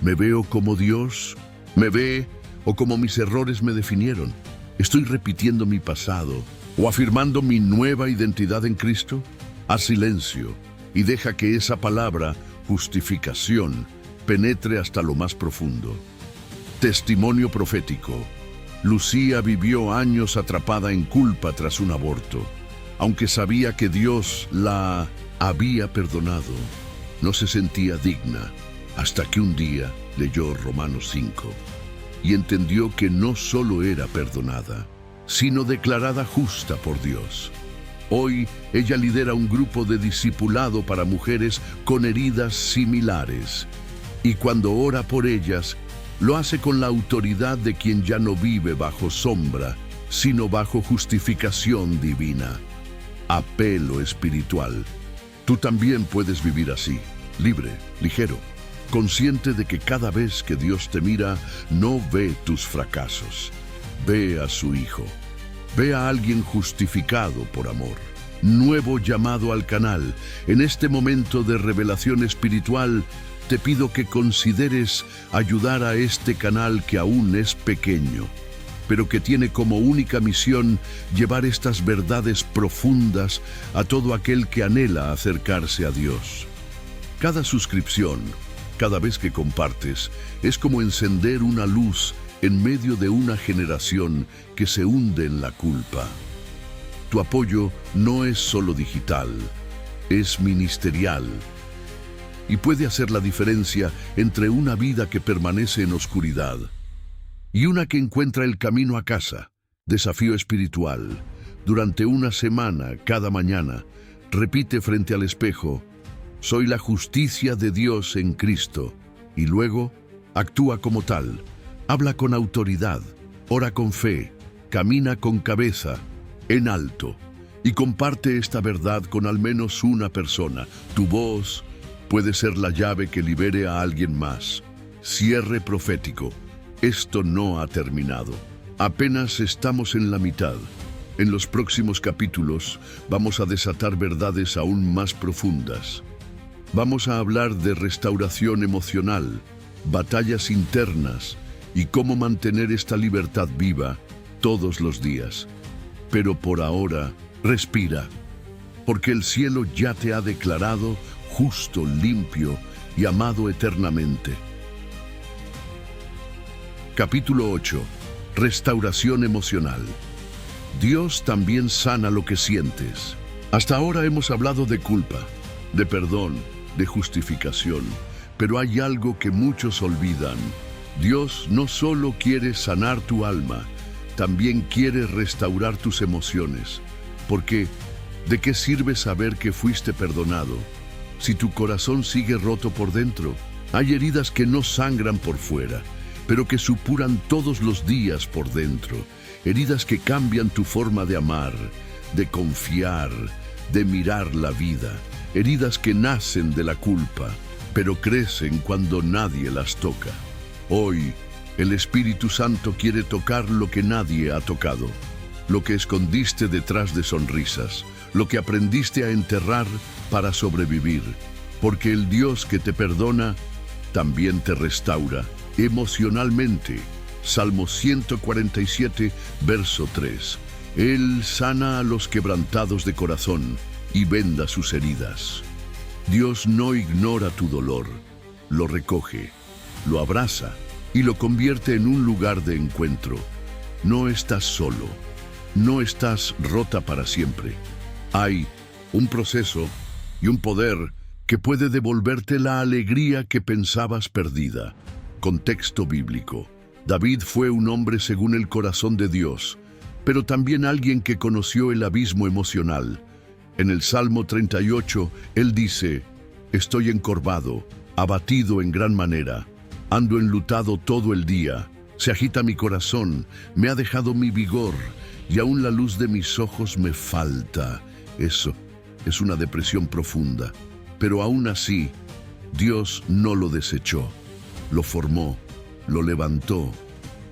¿Me veo como Dios? ¿Me ve o como mis errores me definieron? ¿Estoy repitiendo mi pasado o afirmando mi nueva identidad en Cristo? Haz silencio y deja que esa palabra, justificación, penetre hasta lo más profundo. Testimonio profético. Lucía vivió años atrapada en culpa tras un aborto. Aunque sabía que Dios la había perdonado, no se sentía digna, hasta que un día leyó Romanos 5 y entendió que no solo era perdonada, sino declarada justa por Dios. Hoy ella lidera un grupo de discipulado para mujeres con heridas similares, y cuando ora por ellas, lo hace con la autoridad de quien ya no vive bajo sombra, sino bajo justificación divina. Apelo espiritual. Tú también puedes vivir así, libre, ligero. consciente de que cada vez que Dios te mira, no ve tus fracasos, ve a su Hijo, ve a alguien justificado por amor. Nuevo llamado al canal. En este momento de revelación espiritual, te pido que consideres ayudar a este canal que aún es pequeño, pero que tiene como única misión llevar estas verdades profundas a todo aquel que anhela acercarse a Dios. Cada suscripción, cada vez que compartes, es como encender una luz en medio de una generación que se hunde en la culpa. Tu apoyo no es solo digital, es ministerial y puede hacer la diferencia entre una vida que permanece en oscuridad y una que encuentra el camino a casa. Desafío espiritual. Durante una semana, cada mañana, repite frente al espejo: soy la justicia de Dios en Cristo. Y luego, actúa como tal. Habla con autoridad, ora con fe, camina con cabeza en alto y comparte esta verdad con al menos una persona. Tu voz puede ser la llave que libere a alguien más. Cierre profético. Esto no ha terminado. Apenas estamos en la mitad. En los próximos capítulos vamos a desatar verdades aún más profundas. Vamos a hablar de restauración emocional, batallas internas y cómo mantener esta libertad viva todos los días. Pero por ahora, respira, porque el cielo ya te ha declarado justo, limpio y amado eternamente. Capítulo 8. Restauración emocional. Dios también sana lo que sientes. Hasta ahora hemos hablado de culpa, de perdón, de justificación, pero hay algo que muchos olvidan. Dios no solo quiere sanar tu alma, también quiere restaurar tus emociones, porque ¿de qué sirve saber que fuiste perdonado si tu corazón sigue roto por dentro? Hay heridas que no sangran por fuera, pero que supuran todos los días por dentro. Heridas que cambian tu forma de amar, de confiar, de mirar la vida. Heridas que nacen de la culpa, pero crecen cuando nadie las toca. Hoy, el Espíritu Santo quiere tocar lo que nadie ha tocado, lo que escondiste detrás de sonrisas, lo que aprendiste a enterrar para sobrevivir, porque el Dios que te perdona también te restaura emocionalmente. Salmo 147, verso 3. Él sana a los quebrantados de corazón y venda sus heridas. Dios no ignora tu dolor, lo recoge, lo abraza y lo convierte en un lugar de encuentro. No estás solo, no estás rota para siempre. Hay un proceso y un poder que puede devolverte la alegría que pensabas perdida. Contexto bíblico. David fue un hombre según el corazón de Dios, pero también alguien que conoció el abismo emocional. En el Salmo 38, él dice: estoy encorvado, abatido en gran manera, ando enlutado todo el día, se agita mi corazón, me ha dejado mi vigor, y aún la luz de mis ojos me falta. Eso es una depresión profunda, pero aún así, Dios no lo desechó, lo formó, lo levantó,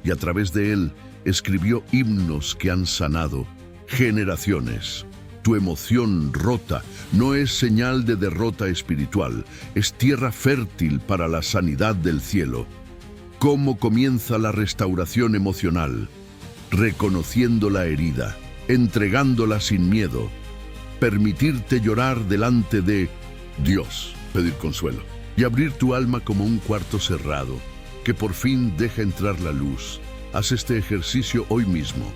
y a través de él escribió himnos que han sanado generaciones. Tu emoción rota no es señal de derrota espiritual, es tierra fértil para la sanidad del cielo. ¿Cómo comienza la restauración emocional? Reconociendo la herida, entregándola sin miedo, permitirte llorar delante de Dios, pedir consuelo, y abrir tu alma como un cuarto cerrado, que por fin deja entrar la luz. Haz este ejercicio hoy mismo.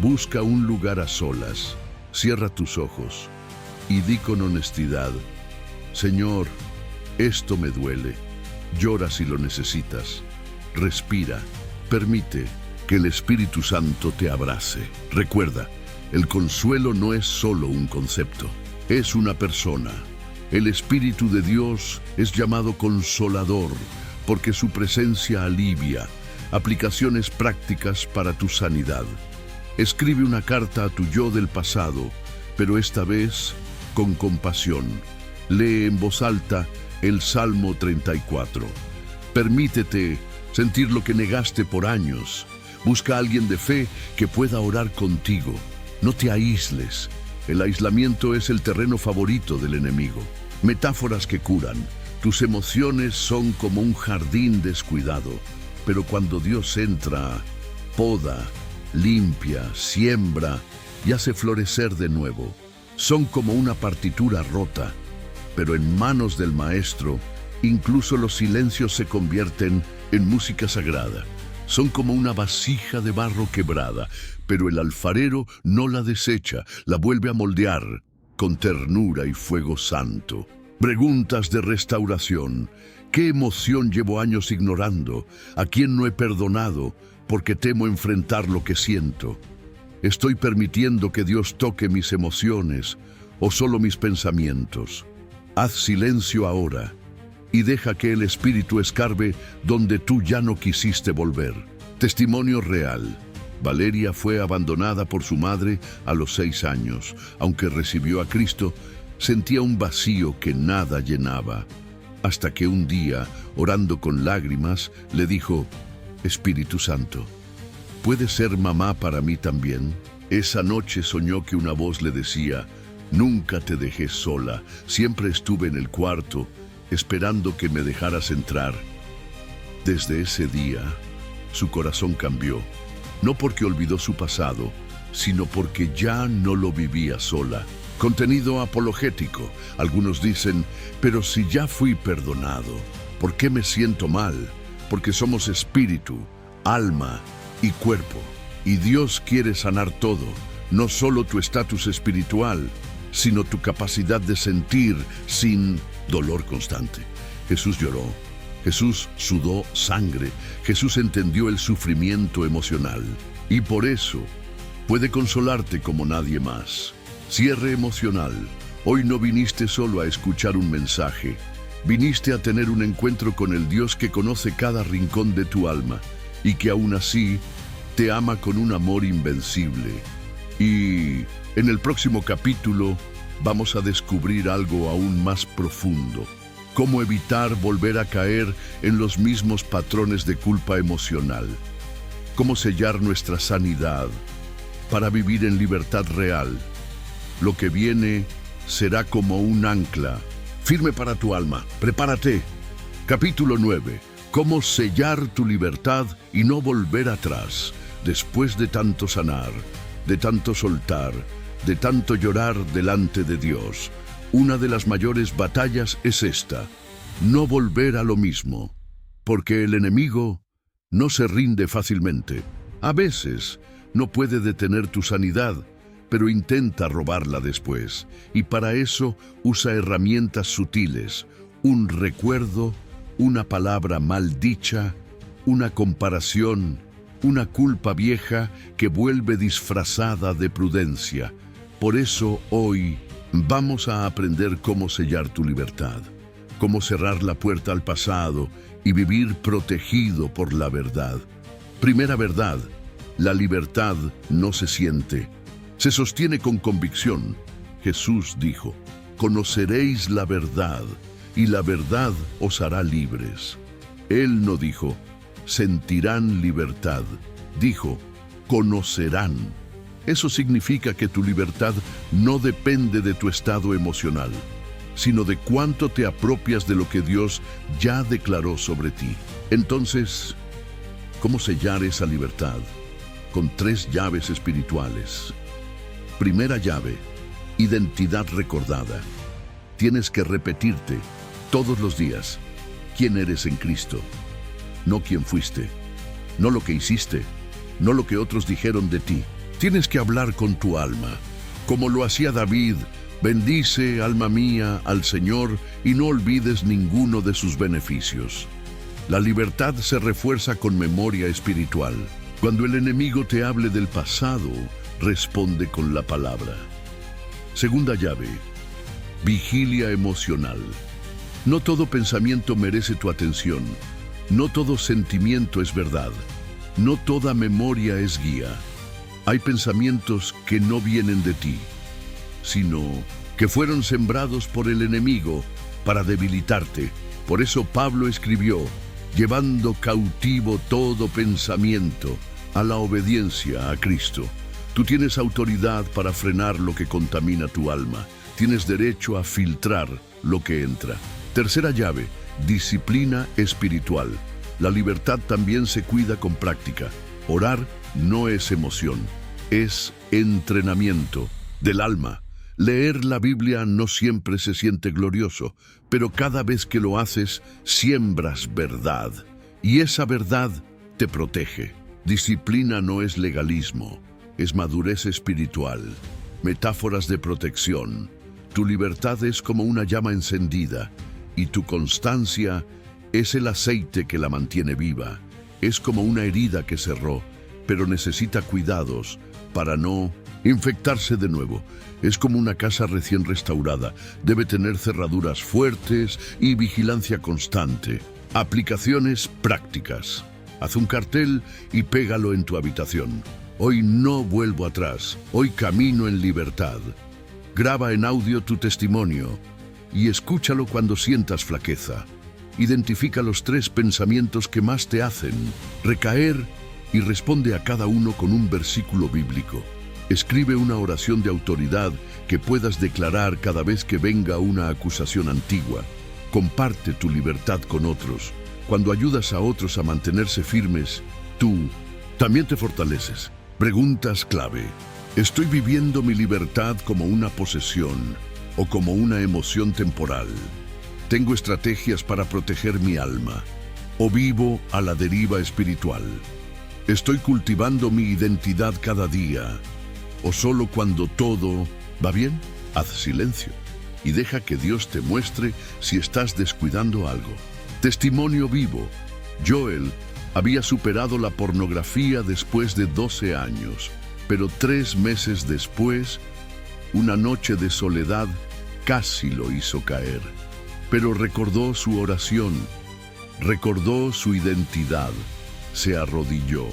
Busca un lugar a solas, cierra tus ojos y di con honestidad: Señor, esto me duele. Llora si lo necesitas. Respira. Permite que el Espíritu Santo te abrace. Recuerda, el consuelo no es solo un concepto, es una persona. El Espíritu de Dios es llamado Consolador porque su presencia alivia. Aplicaciones prácticas para tu sanidad. Escribe una carta a tu yo del pasado, pero esta vez con compasión. Lee en voz alta El Salmo 34. Permítete sentir lo que negaste por años. Busca a alguien de fe que pueda orar contigo. No te aísles. El aislamiento es el terreno favorito del enemigo. Metáforas que curan. Tus emociones son como un jardín descuidado, pero cuando Dios entra, poda, limpia, siembra y hace florecer de nuevo. Son como una partitura rota, pero en manos del maestro, incluso los silencios se convierten en música sagrada. Son como una vasija de barro quebrada, pero el alfarero no la desecha, la vuelve a moldear con ternura y fuego santo. Preguntas de restauración. ¿Qué emoción llevo años ignorando? ¿A quién no he perdonado porque temo enfrentar lo que siento? ¿Estoy permitiendo que Dios toque mis emociones o solo mis pensamientos? Haz silencio ahora y deja que el Espíritu escarbe donde tú ya no quisiste volver. Testimonio real. Valeria fue abandonada por su madre a los 6 años. Aunque recibió a Cristo, sentía un vacío que nada llenaba. Hasta que un día, orando con lágrimas, le dijo: Espíritu Santo, ¿puedes ser mamá para mí también? Esa noche soñó que una voz le decía: nunca te dejé sola, siempre estuve en el cuarto, esperando que me dejaras entrar. Desde ese día, su corazón cambió, no porque olvidó su pasado, sino porque ya no lo vivía sola. Contenido apologético. Algunos dicen: pero si ya fui perdonado, ¿por qué me siento mal? Porque somos espíritu, alma y cuerpo. Y Dios quiere sanar todo, no solo tu estatus espiritual, sino tu capacidad de sentir sin dolor constante. Jesús lloró, Jesús sudó sangre, Jesús entendió el sufrimiento emocional y por eso puede consolarte como nadie más. Cierre emocional. Hoy no viniste solo a escuchar un mensaje, viniste a tener un encuentro con el Dios que conoce cada rincón de tu alma y que aún así te ama con un amor invencible. Y en el próximo capítulo vamos a descubrir algo aún más profundo. Cómo evitar volver a caer en los mismos patrones de culpa emocional. Cómo sellar nuestra sanidad para vivir en libertad real. Lo que viene será como un ancla, firme para tu alma. Prepárate. Capítulo 9. Cómo sellar tu libertad y no volver atrás. Después de tanto sanar, de tanto soltar, de tanto llorar delante de Dios, una de las mayores batallas es esta: no volver a lo mismo, porque el enemigo no se rinde fácilmente. A veces no puede detener tu sanidad, pero intenta robarla después, y para eso usa herramientas sutiles: un recuerdo, una palabra mal dicha, una comparación, una culpa vieja que vuelve disfrazada de prudencia. Por eso hoy vamos a aprender cómo sellar tu libertad, cómo cerrar la puerta al pasado y vivir protegido por la verdad. Primera verdad: la libertad no se siente, se sostiene con convicción. Jesús dijo: conoceréis la verdad y la verdad os hará libres. Él no dijo: sentirán libertad, dijo: conocerán. Eso significa que tu libertad no depende de tu estado emocional, sino de cuánto te apropias de lo que Dios ya declaró sobre ti. Entonces, ¿cómo sellar esa libertad? Con 3 llaves espirituales. Primera llave: identidad recordada. Tienes que repetirte todos los días quién eres en Cristo, no quién fuiste, no lo que hiciste, no lo que otros dijeron de ti. Tienes que hablar con tu alma, como lo hacía David: bendice, alma mía, al Señor y no olvides ninguno de sus beneficios. La libertad se refuerza con memoria espiritual. Cuando el enemigo te hable del pasado, responde con la palabra. Segunda llave: vigilia emocional. No todo pensamiento merece tu atención. No todo sentimiento es verdad. No toda memoria es guía. Hay pensamientos que no vienen de ti, sino que fueron sembrados por el enemigo para debilitarte. Por eso Pablo escribió, llevando cautivo todo pensamiento a la obediencia a Cristo. Tú tienes autoridad para frenar lo que contamina tu alma. Tienes derecho a filtrar lo que entra. Tercera llave, disciplina espiritual. La libertad también se cuida con práctica. Orar no es emoción, es entrenamiento del alma. Leer la Biblia no siempre se siente glorioso, pero cada vez que lo haces, siembras verdad. Y esa verdad te protege. Disciplina no es legalismo, es madurez espiritual. Metáforas de protección. Tu libertad es como una llama encendida, y tu constancia es el aceite que la mantiene viva. Es como una herida que cerró, pero necesita cuidados para no infectarse de nuevo. Es como una casa recién restaurada. Debe tener cerraduras fuertes y vigilancia constante. Aplicaciones prácticas. Haz un cartel y pégalo en tu habitación. Hoy no vuelvo atrás. Hoy camino en libertad. Graba en audio tu testimonio y escúchalo cuando sientas flaqueza. Identifica los 3 pensamientos que más te hacen recaer y responde a cada uno con un versículo bíblico. Escribe una oración de autoridad que puedas declarar cada vez que venga una acusación antigua. Comparte tu libertad con otros. Cuando ayudas a otros a mantenerse firmes, tú también te fortaleces. Preguntas clave. ¿Estoy viviendo mi libertad como una posesión o como una emoción temporal? ¿Tengo estrategias para proteger mi alma o vivo a la deriva espiritual? ¿Estoy cultivando mi identidad cada día o solo cuando todo va bien? Haz silencio y deja que Dios te muestre si estás descuidando algo. Testimonio vivo. Joel había superado la pornografía después de 12 años, pero 3 meses después, una noche de soledad casi lo hizo caer. Pero recordó su oración, recordó su identidad, se arrodilló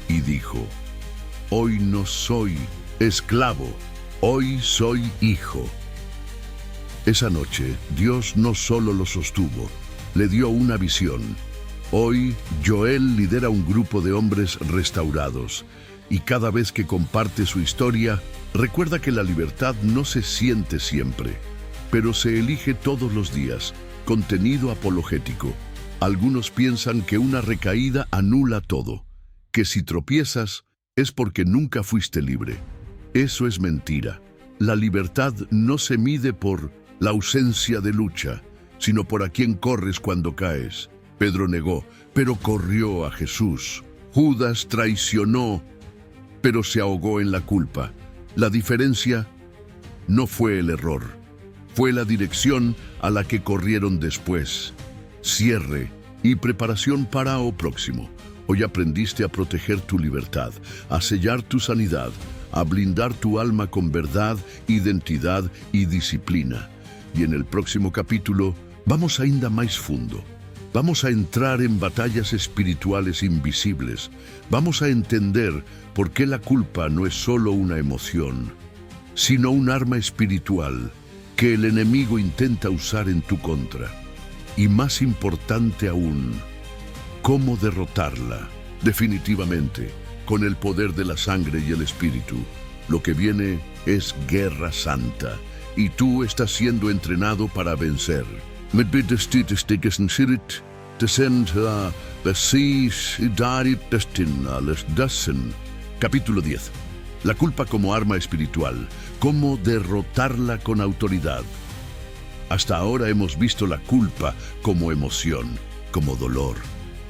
y dijo, hoy no soy esclavo, hoy soy hijo. Esa noche, Dios no solo lo sostuvo, le dio una visión. Hoy, Joel lidera un grupo de hombres restaurados, y cada vez que comparte su historia, recuerda que la libertad no se siente siempre, pero se elige todos los días. Contenido apologético. Algunos piensan que una recaída anula todo, que si tropiezas es porque nunca fuiste libre. Eso es mentira. La libertad no se mide por la ausencia de lucha, sino por a quién corres cuando caes. Pedro negó, pero corrió a Jesús. Judas traicionó, pero se ahogó en la culpa. La diferencia no fue el error, fue la dirección a la que corrieron después. Cierre y preparación para o próximo. Hoy aprendiste a proteger tu libertad, a sellar tu sanidad, a blindar tu alma con verdad, identidad y disciplina. Y en el próximo capítulo vamos ainda más fundo. Vamos a entrar en batallas espirituales invisibles. Vamos a entender por qué la culpa no es solo una emoción, sino un arma espiritual que el enemigo intenta usar en tu contra. Y más importante aún, cómo derrotarla. Definitivamente, con el poder de la sangre y el espíritu. Lo que viene es guerra santa, y tú estás siendo entrenado para vencer. Mit bedestigen Sirit, descend a besis darit destin a les dassen. Capítulo 10. La culpa como arma espiritual. Cómo derrotarla con autoridad. Hasta ahora hemos visto la culpa como emoción, como dolor,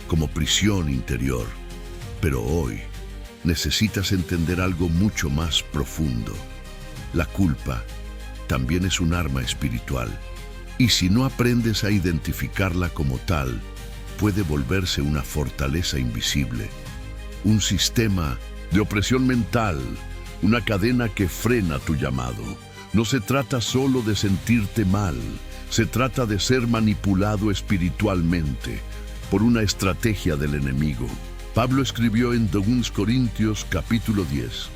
como prisión interior. Pero hoy necesitas entender algo mucho más profundo. La culpa también es un arma espiritual. Y si no aprendes a identificarla como tal, puede volverse una fortaleza invisible, un sistema de opresión mental, una cadena que frena tu llamado. No se trata solo de sentirte mal, se trata de ser manipulado espiritualmente por una estrategia del enemigo. Pablo escribió en 2 Corintios capítulo 10,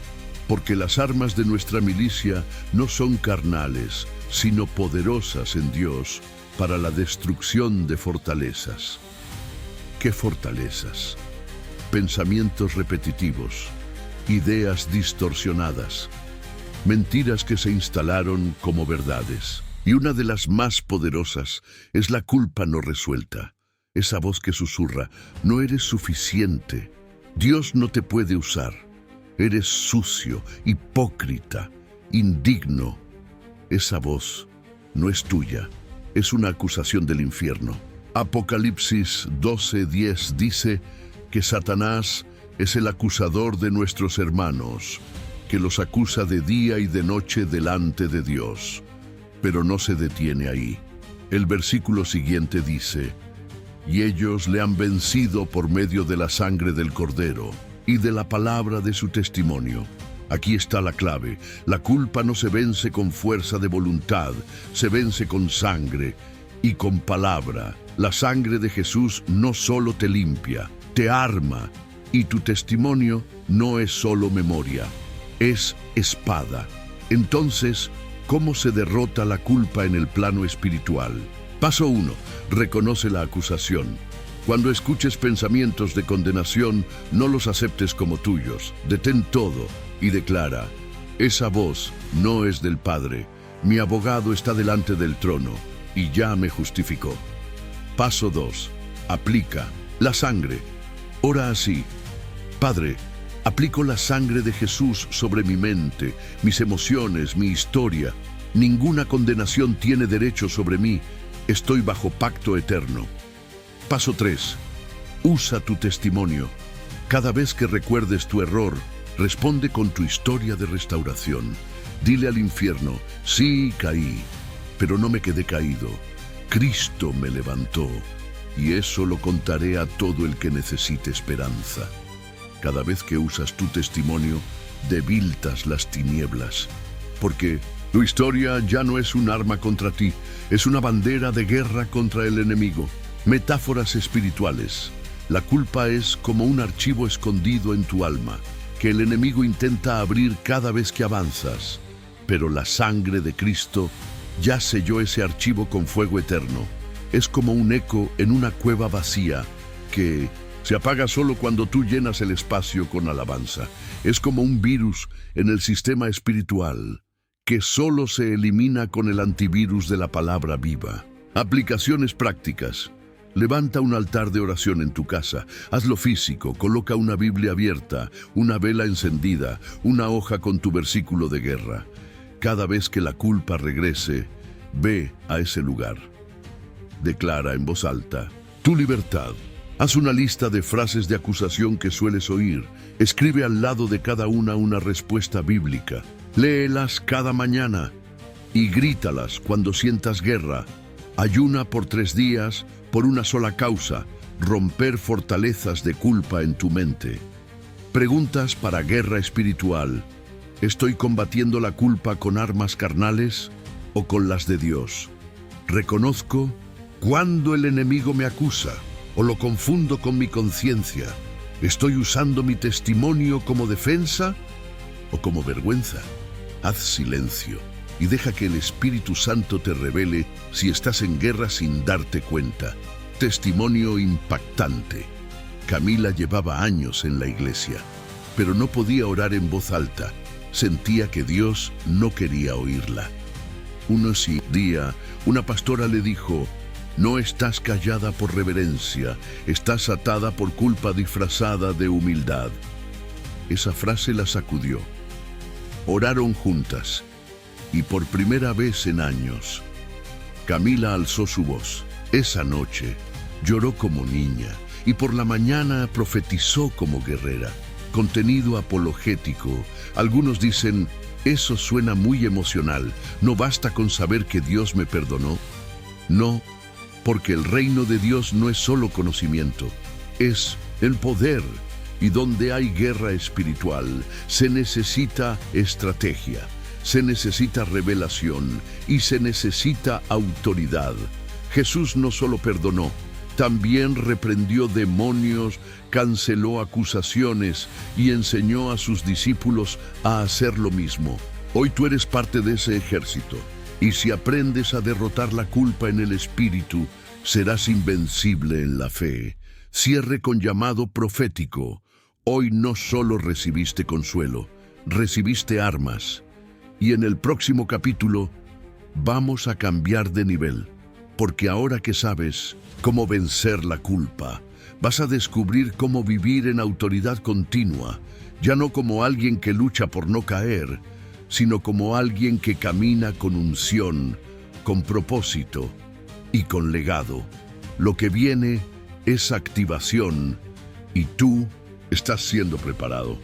porque las armas de nuestra milicia no son carnales, sino poderosas en Dios para la destrucción de fortalezas. ¿Qué fortalezas? Pensamientos repetitivos, ideas distorsionadas, mentiras que se instalaron como verdades. Y una de las más poderosas es la culpa no resuelta. Esa voz que susurra, no eres suficiente, Dios no te puede usar, eres sucio, hipócrita, indigno. Esa voz no es tuya, es una acusación del infierno. Apocalipsis 12:10 dice que Satanás es el acusador de nuestros hermanos, que los acusa de día y de noche delante de Dios. Pero no se detiene ahí. El versículo siguiente dice, y ellos le han vencido por medio de la sangre del Cordero y de la palabra de su testimonio. Aquí está la clave. La culpa no se vence con fuerza de voluntad, se vence con sangre y con palabra. La sangre de Jesús no solo te limpia, te arma, y tu testimonio no es solo memoria, es espada. Entonces, ¿cómo se derrota la culpa en el plano espiritual? Paso 1. Reconoce la acusación. Cuando escuches pensamientos de condenación, no los aceptes como tuyos. Detén todo y declara, esa voz no es del Padre. Mi abogado está delante del trono y ya me justificó. Paso 2. Aplica la sangre. Ora así, Padre, aplico la sangre de Jesús sobre mi mente, mis emociones, mi historia. Ninguna condenación tiene derecho sobre mí. Estoy bajo pacto eterno. Paso 3. Usa tu testimonio. Cada vez que recuerdes tu error, responde con tu historia de restauración. Dile al infierno, sí, caí, pero no me quedé caído. Cristo me levantó, y eso lo contaré a todo el que necesite esperanza. Cada vez que usas tu testimonio, debilitas las tinieblas, porque tu historia ya no es un arma contra ti, es una bandera de guerra contra el enemigo. Metáforas espirituales. La culpa es como un archivo escondido en tu alma, que el enemigo intenta abrir cada vez que avanzas. Pero la sangre de Cristo ya selló ese archivo con fuego eterno. Es como un eco en una cueva vacía que se apaga solo cuando tú llenas el espacio con alabanza. Es como un virus en el sistema espiritual que solo se elimina con el antivirus de la palabra viva. Aplicaciones prácticas. Levanta un altar de oración en tu casa. Hazlo físico. Coloca una Biblia abierta, una vela encendida, una hoja con tu versículo de guerra. Cada vez que la culpa regrese, ve a ese lugar. Declara en voz alta tu libertad. Haz una lista de frases de acusación que sueles oír. Escribe al lado de cada una respuesta bíblica. Léelas cada mañana y grítalas cuando sientas guerra. Ayuna por 3 días por una sola causa: romper fortalezas de culpa en tu mente. Preguntas para guerra espiritual. ¿Estoy combatiendo la culpa con armas carnales o con las de Dios? ¿Reconozco cuando el enemigo me acusa o lo confundo con mi conciencia? ¿Estoy usando mi testimonio como defensa o como vergüenza? Haz silencio y deja que el Espíritu Santo te revele si estás en guerra sin darte cuenta. Testimonio impactante. Camila llevaba años en la iglesia, pero no podía orar en voz alta. Sentía que Dios no quería oírla. Un día, una pastora le dijo: no estás callada por reverencia, estás atada por culpa disfrazada de humildad. Esa frase la sacudió. Oraron juntas, y por primera vez en años, Camila alzó su voz. Esa noche lloró como niña, y por la mañana profetizó como guerrera. Contenido apologético. Algunos dicen: eso suena muy emocional, ¿no basta con saber que Dios me perdonó? No, porque el reino de Dios no es solo conocimiento, es el poder. Y donde hay guerra espiritual, se necesita estrategia, se necesita revelación y se necesita autoridad. Jesús no solo perdonó, también reprendió demonios, canceló acusaciones y enseñó a sus discípulos a hacer lo mismo. Hoy tú eres parte de ese ejército. Y si aprendes a derrotar la culpa en el espíritu, serás invencible en la fe. Cierre con llamado profético. Hoy no solo recibiste consuelo, recibiste armas. Y en el próximo capítulo vamos a cambiar de nivel, porque ahora que sabes cómo vencer la culpa, vas a descubrir cómo vivir en autoridad continua, ya no como alguien que lucha por no caer, sino como alguien que camina con unción, con propósito y con legado. Lo que viene es activación y tú estás siendo preparado.